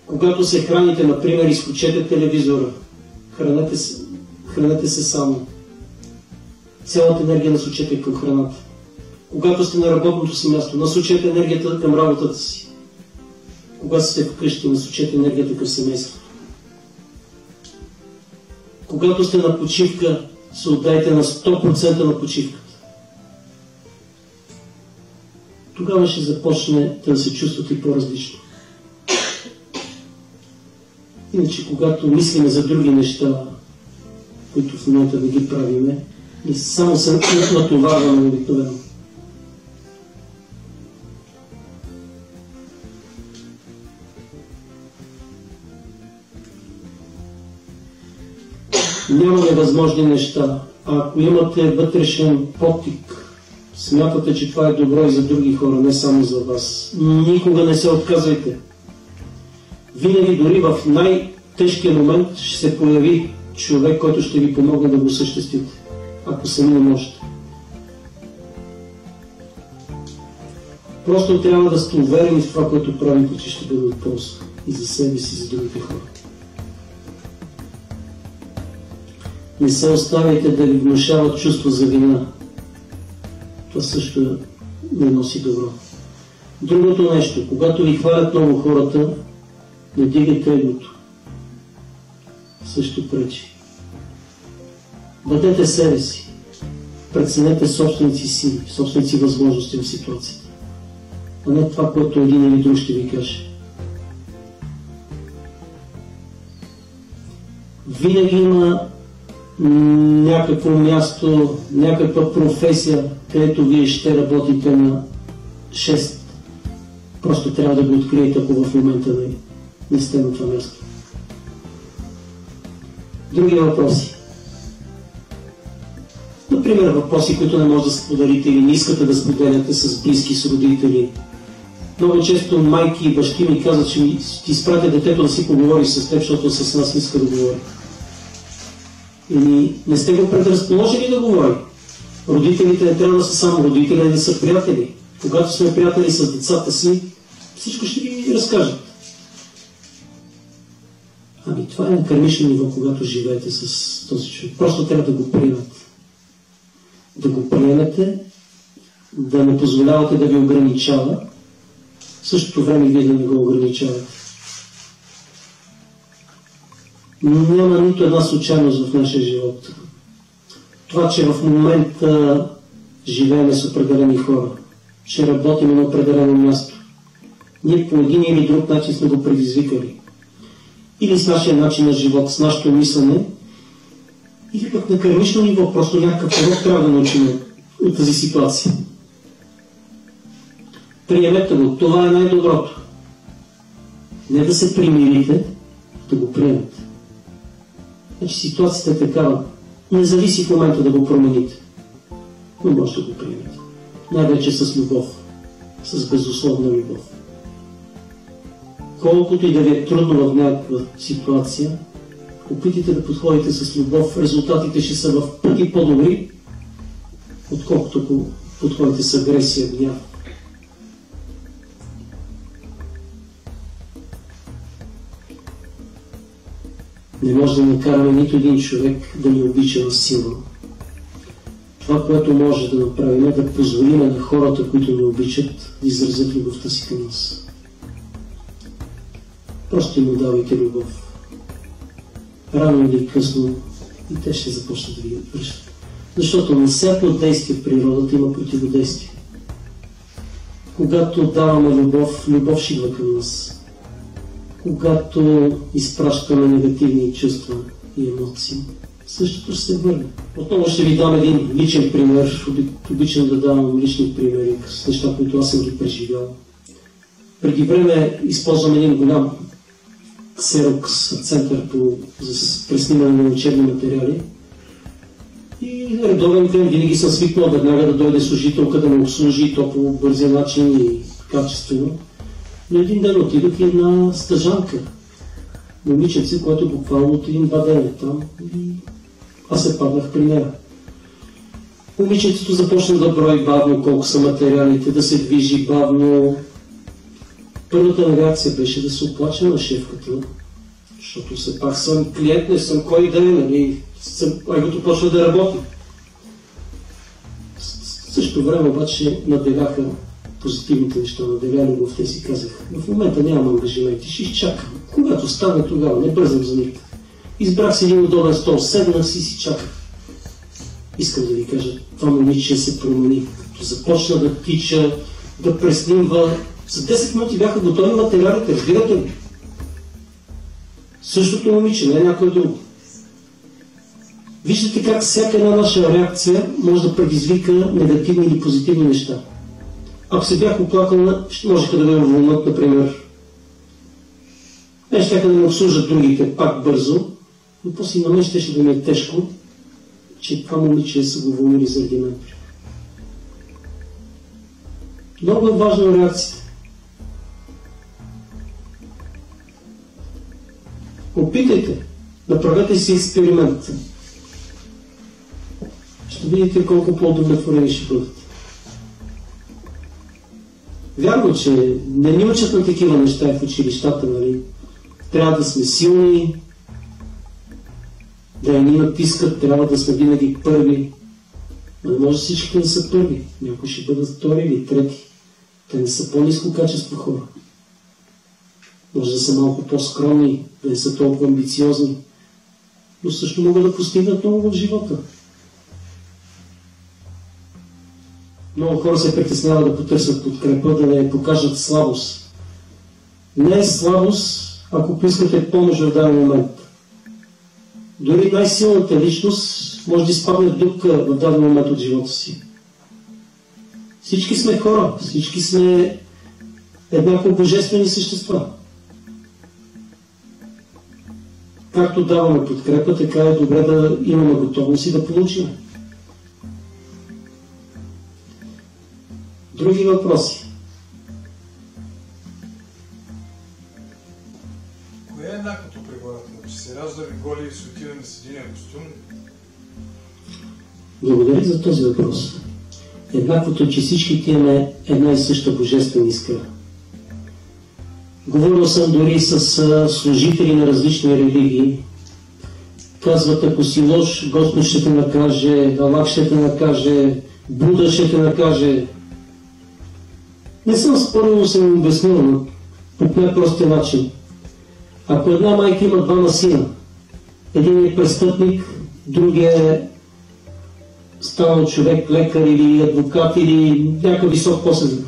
B: Когато се храните, например, изключете телевизора. Хранете се само. Цялата енергия насочете към храната. Когато сте на работното си място, насочете енергията към работата си. Когато сте вкъщи, насочете енергията към семейството. Когато сте на почивка, се отдайте на 100% на почивката. Тогава ще започне да се чувствате по-различно. Иначе, когато мислиме за други неща, които в момента да ги правиме, и само се натоварваме обикновено. Няма невъзможни неща. Ако имате вътрешен подтик, смятате, че това е добро и за други хора, не само за вас, никога не се отказвайте. Винаги, дори в най-тежкия момент, ще се появи човек, който ще ви помогне да го осъществите, ако сами не можете. Просто трябва да сте уверени в това, което правите, че ще бъде от полза и за себе си, и за другите хора. Не се оставяйте да ви внушават чувство за вина. Това също не носи добро. Другото нещо, когато ви хвалят много хората, не дигайте егото. Също пречи. Бъдете себе си. Преценете собственици сили, собственици възможности в ситуацията. А не това, което един или друг ще ви каже. Винаги има някакво място, някаква професия, където вие ще работите на 6. Просто трябва да го откриете, ако в момента не сте на това място. Други въпроси. Например, въпроси, които не може да споделите или не искате да споделяте с близки, с родители. Много често майки и бащи ми казват, че ти изпратя детето да си поговори с теб, защото с нас не иска да говори. Или не сте го предразположили да говори. Родителите не трябва да са само родители, а да са приятели. Когато сме приятели с децата си, всичко ще ги разкажат. Ами това е на кармично ниво, когато живеете с този човек. Просто трябва да го приемете. Да го приемете, да не позволявате да ви ограничава, в същото време вие да не го ограничавате. Но няма нито една случайност в нашия живот. Това, че в момента живеем с определени хора, че работим на определено място, Ние по един или друг начин сме го предизвикали. Или с нашия начин на живот, с нашето мислене, или пък на кармично ниво, просто някакъв урок трябва да научим от тази ситуация. Приемете го, това е най-доброто. Не да се примирите, да го приемете. Значи ситуацията е такава. Не зависи в момента да го промените. Но може да го приемете. Най-вече с любов. С безусловна любов. Колкото и да ви е трудно в някаква ситуация, опитайте да подходите с любов, резултатите ще са в пъти по-добри, отколкото ако подходите с агресия, гняв. Не може да накараме нито един човек да ни обича насилно. Това, което може да направим, е да позволим на хората, които ни обичат, да изразят любовта си към нас. Просто им давайте любов. Рано или късно и те ще започнат да ви връщат. Защото на всяко действие в природата има противодействие. Когато даваме любов, любов ще идва към нас. Когато изпращаме негативни чувства и емоции, същото ще се върне. Отново ще ви дам един личен пример. Обичам да давам лични примери с неща, които аз съм ги преживял. Преди време използвам един голям ксерокс център за преснимане на учебни материали. И редовен ден винаги съм свикнал веднага да дойде служителка да ме обслужи, то по бързия начин и качествено. Но един ден отидох и на стъжанка. Момиченце, което буквално от 1-2 дена там. И аз се паднах при нея. Момиченцето започна да брои бавно колко са материалите, да се движи бавно. Първата ми реакция беше да се оплача на шефката, защото все пак съм клиент, не съм кой да е, нали, агото почва да работи. В същото време обаче надделяха позитивните неща, надделя любовта и си казах, в момента нямам ангажименти, ще изчакам. Когато стане тогава, не бързам за никак. Избрах си един удобен стол, седнах си и си чаках. Искам да ви кажа, това момиче се промени. Като започна да тича, да преснимва. За 10 минути бяха готови материалите, разбирате ли? Същото момиче, не някой друг. Виждате как всяка една наша реакция може да предизвика негативни или позитивни неща. Ако се бях оплакал, можеха да ме уволнат, например. Щяха да ме обслужат другите пак бързо, но после на мен ще да ми е тежко, че това момиче са го уволнили заради мен. Много е важна реакцията. Опитайте, направете си експеримент. Ще видите колко по-удовлетворени ще бъдат. Вярно, че не ни учат на такива неща в училищата, нали? Трябва да сме силни, да ни натискат, трябва да сме винаги първи. Но не може всички да са първи. Някои ще бъдат втори или трети. Те не са по-ниско качество хора. Може да са малко по-скромни, да не са толкова амбициозни, но също могат да постигнат много в живота. Много хора се притесняват да потърсят подкрепа, да не покажат слабост. Не е слабост, ако поискате помощ в даден момент. Дори най-силната личност може да изпадне в дупка в даден момент от живота си. Всички сме хора, всички сме еднакво божествени същества. Както даваме подкрепа, така е добре да имаме готовност и да получим. Други въпроси?
C: Кое е еднаквото при хората? Че се раждаме голи и се отиваме с един костюм?
B: Благодаря за този въпрос. Еднаквото е, че всички имаме една и съща божествена искра. Говорил съм дори с служители на различни религии. Казват, ако си лош, Господ ще те накаже, Аллах ще те накаже, Буда ще те накаже. Не съм спорил, но съм обяснил, но по най-простия начин. Ако една майка има двама сина, един е престъпник, другия е станал човек, лекар или адвокат или някакъв висок посъд.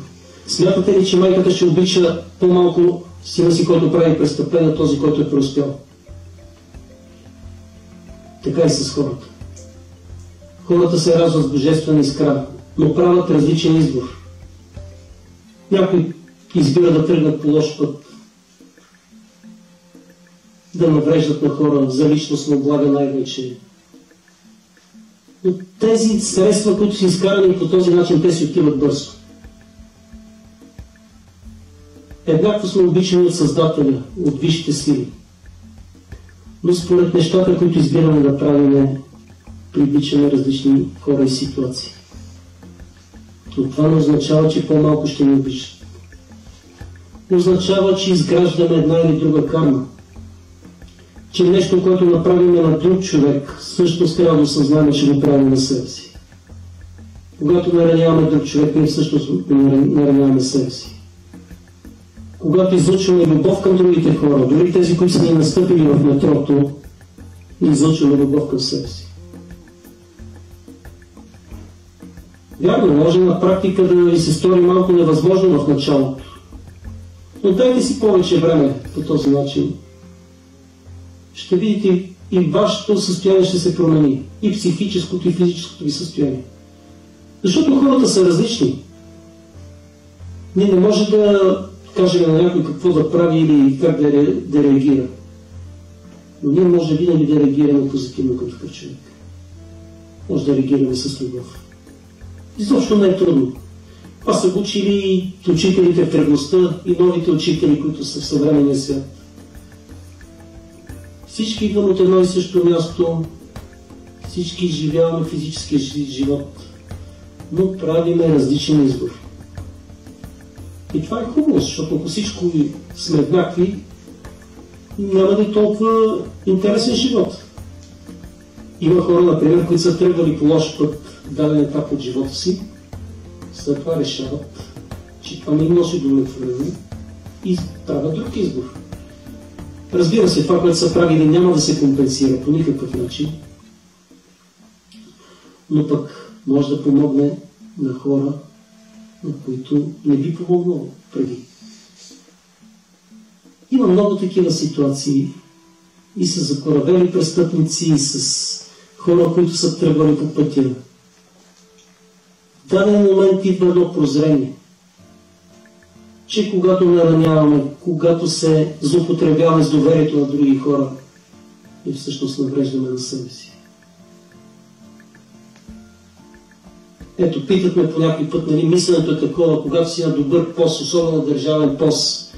B: Смятате ли, че майката ще обича по-малко сина си, който прави престъпление, този, който е преуспял? Така и с хората. Хората се радват с божествена искра, но правят различен избор. Някой избира да тръгнат по лош път, да навреждат на хора за личностно благо най-вече. Но тези средства, които са изкарани по този начин, те си отиват бързо. Еднакво сме обичани от Създателя, от висшите сили. Но според нещата, които избираме да правим, привличаме различни хора и ситуации. Но това не означава, че по-малко ще ни обичат. Не означава, че изграждаме една или друга карма. Че нещо, което направим на друг човек, всъщност трябва да осъзнаме, че го правим на себе си. Когато нараняваме друг човек, ние всъщност нараняваме себе си. Когато излъчваме любов към другите хора, дори тези, които са ни настъпили в метрото, излъчваме любов към себе си. Вярно, може на практика да ви се стори малко невъзможно в началото. Но дайте си повече време по този начин. Ще видите и вашето състояние ще се промени. И психическото, и физическото ви състояние. Защото хората са различни. Ние не може да кажем на някой какво да прави или как да реагира. Но ние може винаги да реагираме позитивно към такъв човек. Може да реагираме с любов. Изобщо не е трудно. Това са учили учителите в древността и новите учители, които са в съвременния свят. Всички идваме от едно и също място, всички изживяваме физическия живот, но правиме различен избор. И това е хубаво, защото ако всичко сме еднакви, няма да е толкова интересен живот. Има хора, например, които са тръгвали по лош път в даден етап от живота си, след това решават, че това не им носи удовлетворение и правят друг избор. Разбира се, това, което са правили, няма да се компенсира по никакъв начин, но пък може да помогне на хора, на които не би помогнало преди. Има много такива ситуации и с закоравели престъпници, и с хора, които са тръгвали по пътя. В даден момент идва едно прозрение, че когато нараняваме, когато се злоупотребяваме с доверието на други хора, и всъщност навреждаме на себе си. Ето, питахме по някой път, нали, мисленето е такова, когато си на добър пост, особено на държавен пост,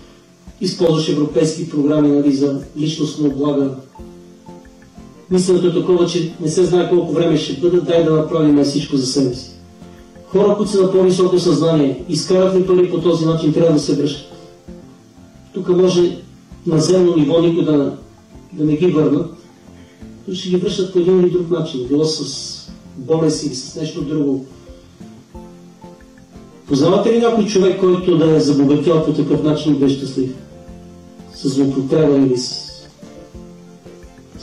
B: използваш европейски програми, нали, за личностно облага. Мисленето е такова, че не се знае колко време ще бъде, дай да направим всичко за себе си. Хора, които са на по-високо съзнание, изкарат ли пари по този начин, трябва да се връщат. Тук може на земно ниво никой да не ги върнат, но ще ги връщат по един или друг начин, било с болест или с нещо друго. Познавате ли някой човек, който да е забогатял по такъв начин и да е щастлив? С злоупотреба или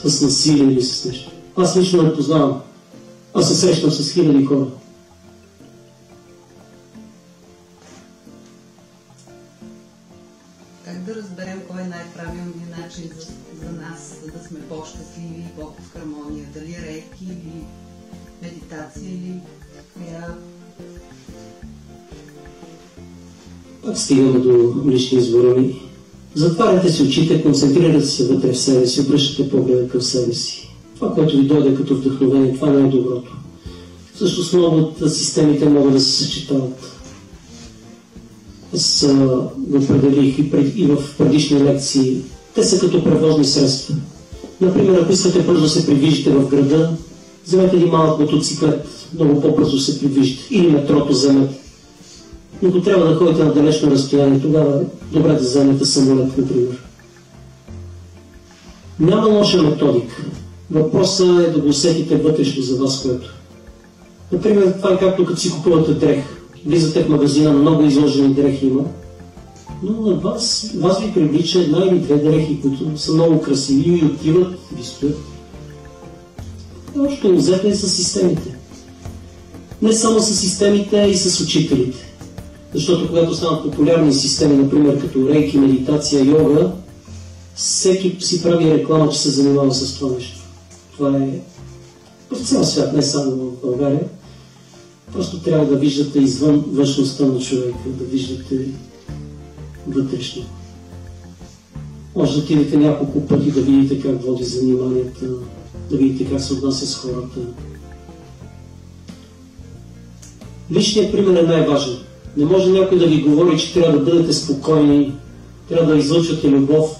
B: с насилие или с нещо? Аз лично не познавам. Аз се срещам с хиляди хора.
F: Как да разберем кой е най-правилният начин за нас, за да сме по-щастливи и в хармония? Дали рейки или медитация или коя?
B: Пак стигаме до лични избори. Затваряте си очите, концентрирате се вътре в себе си, обръщате погледа към себе си. Това, което ви дойде като вдъхновение, това не е доброто. Всъщност много от системите могат да се съчетават. Аз го определих и в предишни лекции. Те са като превозни средства. Например, ако искате бързо да се придвижите в града, вземете един малък мотоциклет, много по-бързо се придвижите. Или метрото вземете. Но ако трябва да ходите на далечно разстояние, тогава добре да вземете самолет, например. Няма лоша методика. Въпросът е да го усетите вътрешно за вас, което. Например, това е както като си купувате дрех. Влизате в магазина, много изложени дрехи има, но на вас ви привлича една или две дрехи, които са много красиви и отиват, ви стоят. Още взете и с системите. Не само с системите, и с учителите. Защото когато станат популярни системи, например като рейки, медитация, йога, всеки си прави реклама, че се занимава с това нещо. Това е в цял свят, не само в България. Просто трябва да виждате извън външността на човека, да виждате вътрешно. Може да отидете няколко пъти да видите как води заниманията, да видите как се отнася с хората. Личният пример е най-важен. Не може някой да ви говори, че трябва да бъдете спокойни, трябва да излъчвате любов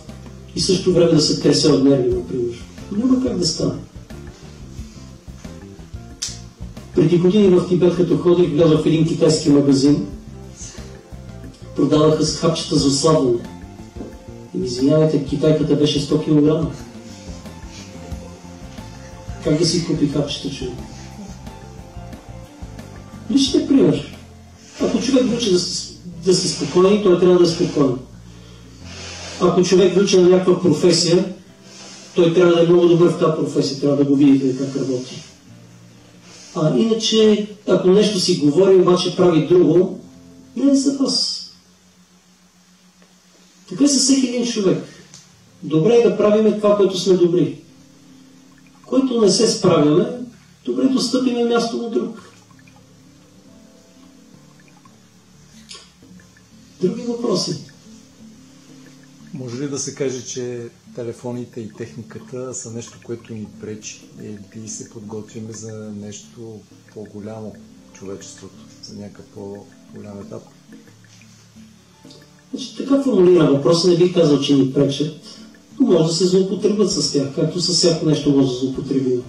B: и също време да се тресе от нерви, например. Няма как да стане. Преди години в Тибет, като ходих, влязох в един китайски магазин. Продаваха с хапчета за ослабване. И извинявайте, китайката беше 100 кг. Как да си купи хапчета, човек? Личният пример. Ако човек влючи да си спокоен, той трябва да е спокоен. Ако човек влючи на някаква професия, той трябва да е много добър в тази професия, трябва да го видите как работи. Иначе, ако нещо си говори, обаче прави друго, не е за вас. Така е със всеки един човек. Добре е да правиме това, което сме добри. Който не се справяме, добре да стъпиме място на друг. Други въпроси?
E: Може ли да се каже, че телефоните и техниката са нещо, което ни пречи или се подготвяме за нещо по-голямо човечеството, за някакъв по-голям етап?
B: Значи, така формулира въпроса, не бих казал, че ни пречат, но може да се злоупотребят с тях, както със всяко нещо може да злоупотребим.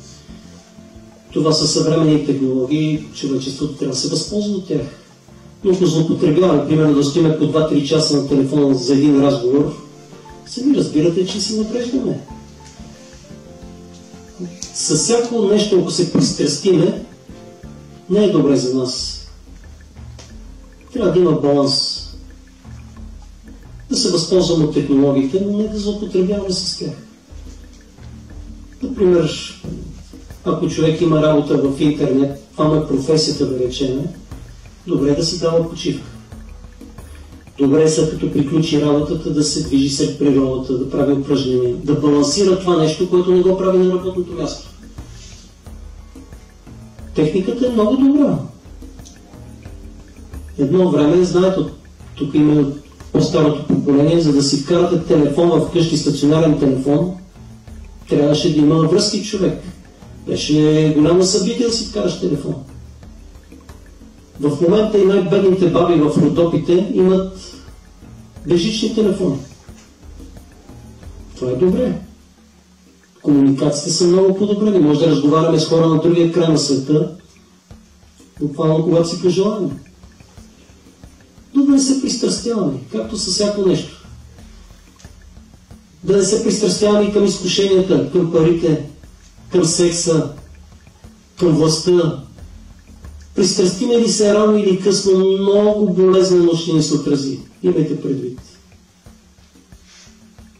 B: Това са съвременни технологии, човечеството трябва да се възползва от тях. Но ако злоупотребяваме, примерно да стоиме по 2-3 часа на телефона за един разговор, сами разбирате, че си напреждаме. Със всяко нещо, ако се пристрастиме, не е добре за нас. Трябва да има баланс. Да се възползваме от технологиите, но не да злоупотребяваме с тях. Например, ако човек има работа в интернет, това му е професията, да речем, добре е да си дава почивка. Добре е след като приключи работата да се движи след природата, да прави упражнения, да балансира това нещо, което не го прави на работното място. Техниката е много добра. Едно време, знаете, тук има по-старото поколение, за да си вкарате телефон вкъщи, стационарен телефон, трябваше да има връзки човек. Беше голямо събитие да си вкараш телефон. В момента и най-бедните баби в Родопите имат безжични телефони. Това е добре. Комуникациите са много подобрени. Може да разговаряме с хора на другия край на света, буквално когато си пожелаваме. Добре се пристрастяваме, както със всяко нещо. Да не се пристрастяваме и към изкушенията, към парите, към секса, към властта. Пристрастиме ли се рано или късно, много болезнено ще ни се отрази. Имайте предвид.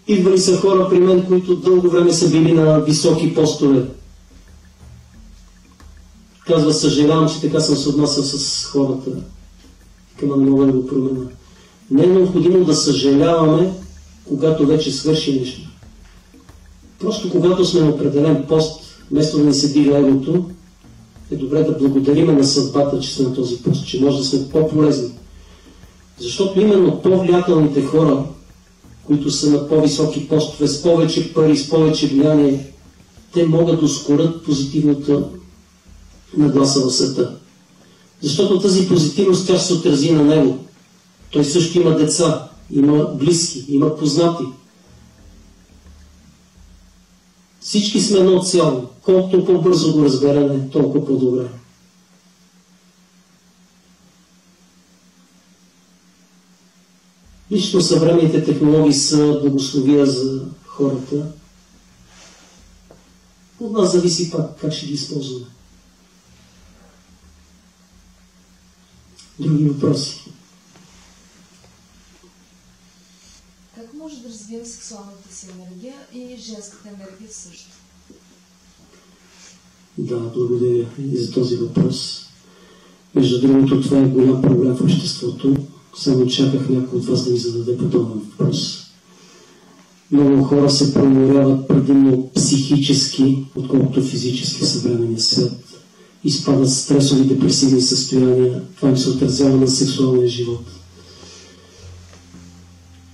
B: Идвали са хора при мен, които дълго време са били на високи постове. Казва, съжалявам, че така съм се отнасял с хората. Към не мога да го променя. Не е необходимо да съжаляваме, когато вече свърши нещо. Просто когато сме на определен пост, вместо да ни седи егото, е добре да благодариме на съдбата, че сме на този пост, че може да сме по-полезни. Защото именно по-влиятелните хора, които са на по-високи постове, с повече пари, с повече влияние, те могат да ускорят позитивната нагласа в света. Защото тази позитивност тя ще се отрази на него. Той също има деца, има близки, има познати. Всички сме едно цяло. Колкото по-бързо го разберем, толкова по-добре. Лично съвременните технологии са благословия за хората. От нас зависи пак как ще ги използваме. Други въпроси?
D: Как може да развием сексуалната си енергия и женската енергия също? Да,
B: благодаря и за този въпрос. Между другото, това е голям проблем в обществото. Само чаках някой от вас да ми зададе подобен въпрос. Много хора се преморяват предимно психически, отколкото физически в съвременния свят. Изпадат в стресови депресивни състояния. Това им се отразява на сексуалния живот.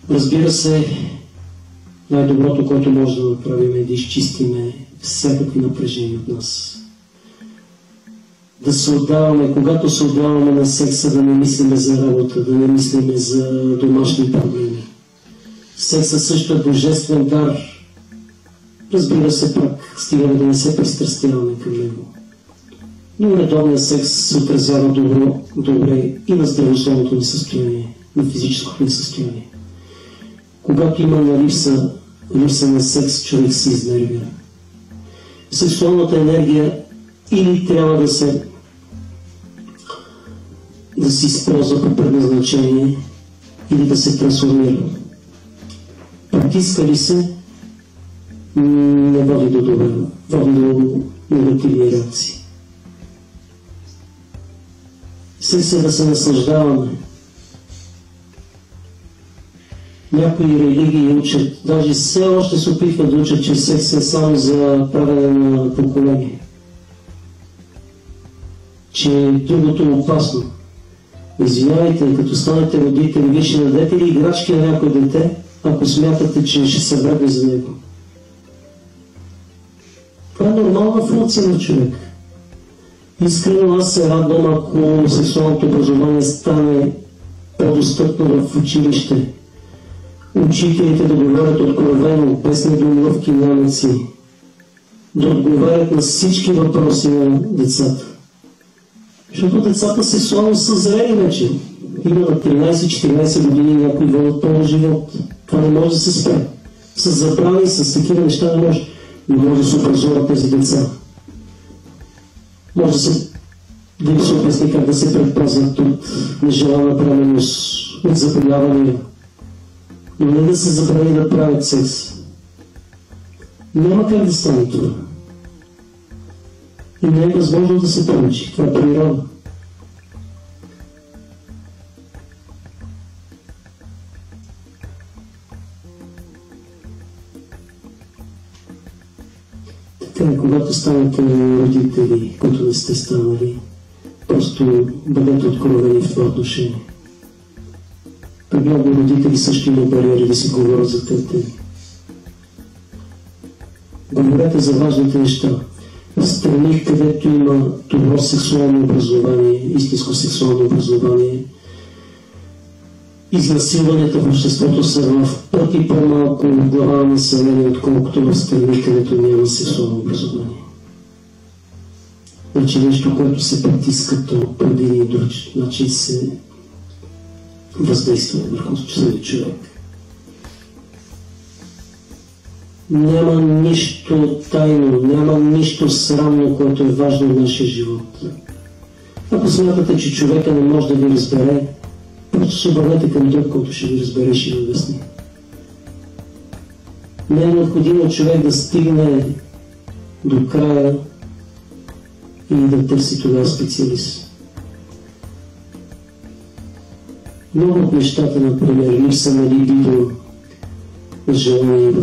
B: Разбира се, най-доброто, което може да направим, е да изчистиме всякакви напрежения от нас. Да се отдаваме, когато се отдаваме на секса, да не мислиме за работа, да не мислиме за домашни проблеми. Секса също е божествен дар. Разбира се, пак стигаме да не се пристрастяваме към него. Но редовният секс се отразява добре и на здравословното ни състояние, на физическото ни състояние. Когато има липса на секс, човек се изнервя. Сексуалната енергия или трябва да се използва по предназначение, или да се трансформира. Притиска ли се, не води до добре, води до негативни реакции. Секс е да се наслаждаваме. Някои религии учат, даже все още се опитват да учат, че секс е само за правене на поколение. Че другото е опасно. Извинявайте, като станете родители, вие ще дадете ли играчки на някое дете, ако смятате, че ще се вредни за него? Това е нормална функция на човек. Искрено аз се радвам, ако сексуалното образование стане по-достъпно в училище. Учителите да говорят откровено, без недоумлъвки намеци, да отговарят на всички въпроси на децата. Защото децата сексуално са зрели вече. Има на 13-14 години някои водят пълен живот. Това не може да се спре. С забрани, с такива неща не може. Не може да се образуват тези деца. Може да им се обясни как да се предпазват от нежелана бременност, от заболявания. Но не да се забрани да правят секс. Няма как да стане това. И не е възможно да се получи. Това е природа. Така, когато станете родители, които не сте станали, просто бъдете откровени в това отношение. При много родители също има бариери да си говорят за тези теми. Говорете за важните неща. В страни, където има добро сексуално образование, истинско сексуално образование, изнасилванията в обществото са в пъти по-малко в глава на население, отколкото в страни, където няма сексуално образование. Значи нещо, което се притиска по един и друг начин се въздейства върху самия човек. Няма нищо тайно, няма нищо срамно, което е важно в нашия живот. Ако смятате, че човека не може да ви разбере, просто се обърнете към друг, който ще ви разбере и ще ви обясни. Не е необходимо човек да стигне до края и да търси тогава специалист. Много от нещата, например, липса на либидо, желание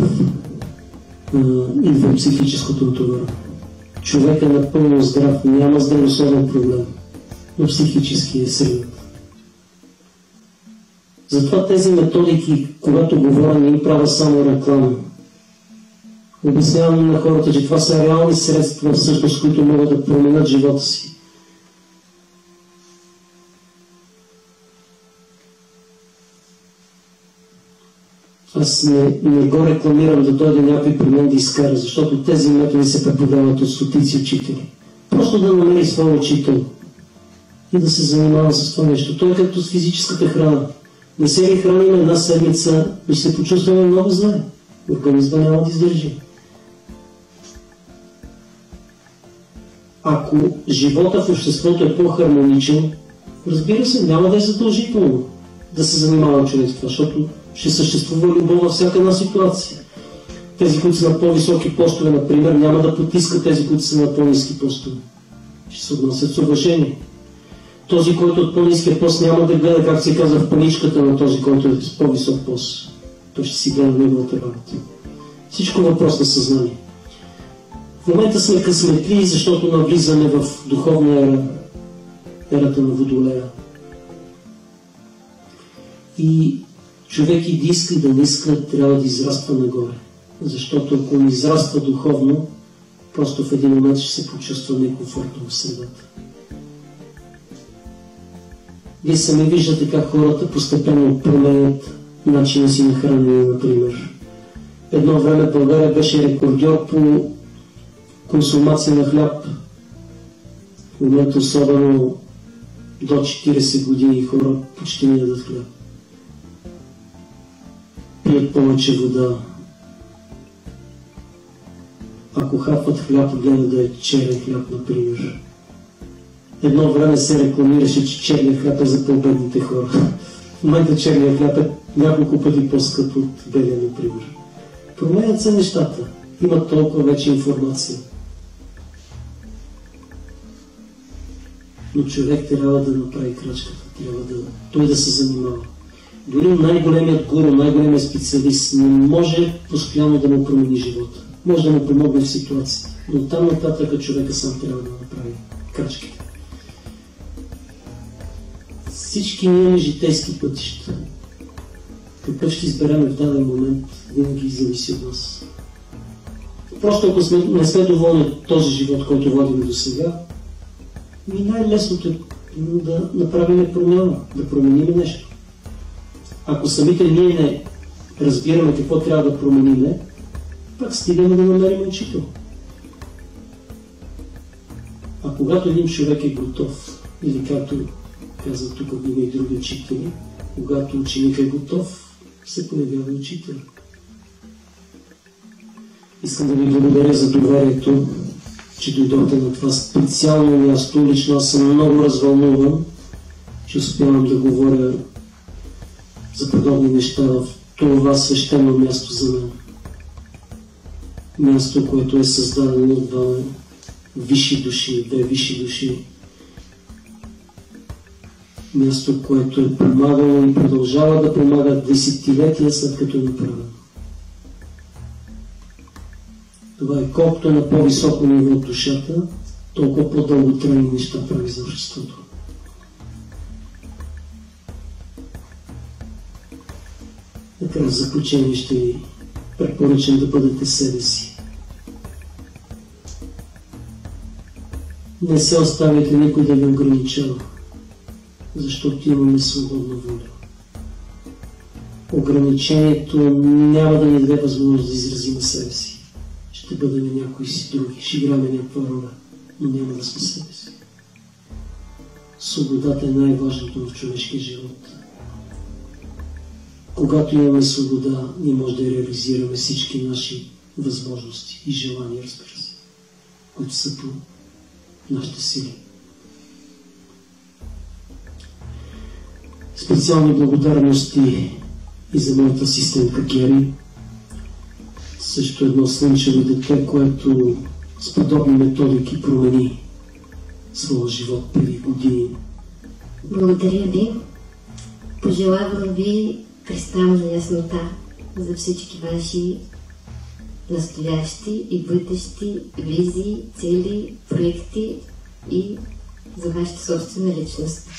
B: идва от психическото натоварване. Човек е напълно здрав, няма здравословен проблем, но психически е силен. Затова тези методики, когато говоря, не им правя само реклама. Обяснявам на хората, че това са реални средства, всъщност, които могат да променят живота си. Аз не го рекламирам да дойде някой при мен да изкара, защото тези методи се преподават от стотици учители. Просто да намери своя учител и да се занимава с това нещо. Той е както с физическата храна. Не се ли храним една седмица и ще се почувстваме много зле. Организма няма да издържи. Ако живота в обществото е по-хармоничен, разбира се, няма да е задължително да се занимава човек с това, защото ще съществува любов във всяка една ситуация. Тези, които са на по-високи постове, например, няма да потискат тези, които са на по-ниски постове. Ще се отнасят с уважение. Този, който от по-ниския пост, няма да гледа, как се казва, в паничката на този, който е с по-висок пост. Той ще си гледа неговата работа. Всичко е въпрос на съзнание. В момента сме късметли, защото навлизаме в духовна ера, ерата на Водолея. И човек и да иска, и да не иска, трябва да израства нагоре. Защото ако не израства духовно, просто в един момент ще се почувства некомфортно в средата. Вие сами виждате как хората постепенно променят начина си на хранене, например. Едно време България беше рекордьор по консумация на хляб. В момента особено до 40 години хора почти не ядат хляб. Пият повече вода. Ако хапват хляб, гледа да е черен хляб, например. Едно време се рекламираше, че черният хляб е за по-бедните хора. В момента черният хляб е няколко пъти по-скъп от белия, например. Променят се нещата. Има толкова вече информация. Но човек трябва да направи крачката. Трябва той да се занимава. Дори най-големият гуру, най-големият специалист не може постоянно да му промени живота. Може да му помогне в ситуация. Но там нататък човека сам трябва да направи крачките. Всички ние житейски пътища. Какъв ще изберем в даден момент, винаги зависи от нас. Просто ако не сме доволни от този живот, който водим до сега, най-лесното е да направим промяна, да променим нещо. Ако самите ние не разбираме какво трябва да променим, пак стигаме да намерим учител. А когато един човек е готов, или както казват тук има и други учители, когато ученик е готов, се появява учител. Искам да ви благодаря за доверието, че дойдохте на това специално място. Лично аз съм много развълнуван, че успявам да говоря за подобни неща в това свещено място за мен. Място, което е създадено от две висши души. Място, което е помагало и продължава да помага десетилетия след като е направено. Това е колкото на по-високо ниво от душата, толкова по-дълготрайни неща прави за обществото. Така, в заключение ще ви препоръчам да бъдете себе си. Не се оставяйте никой да ви ограничава, защото имаме свободна воля. Ограничението няма да ни даде възможност да изразим себе си. Ще бъдем някои си други, ще играме някаква роля, но няма да сме себе си. Свободата е най-важното в човешкия живот. Когато имаме свобода, ние може да реализираме всички наши възможности и желания, разбира се, които са по нашите сили. Специални благодарности и за моята асистентка Гери, също едно слънчево дете, което с подобни методики промени своя живот преди години.
A: Благодаря ви. Пожелавам ви кристална яснота за всички ваши настоящи и бъдещи визии, цели, проекти и за вашата собствена личност.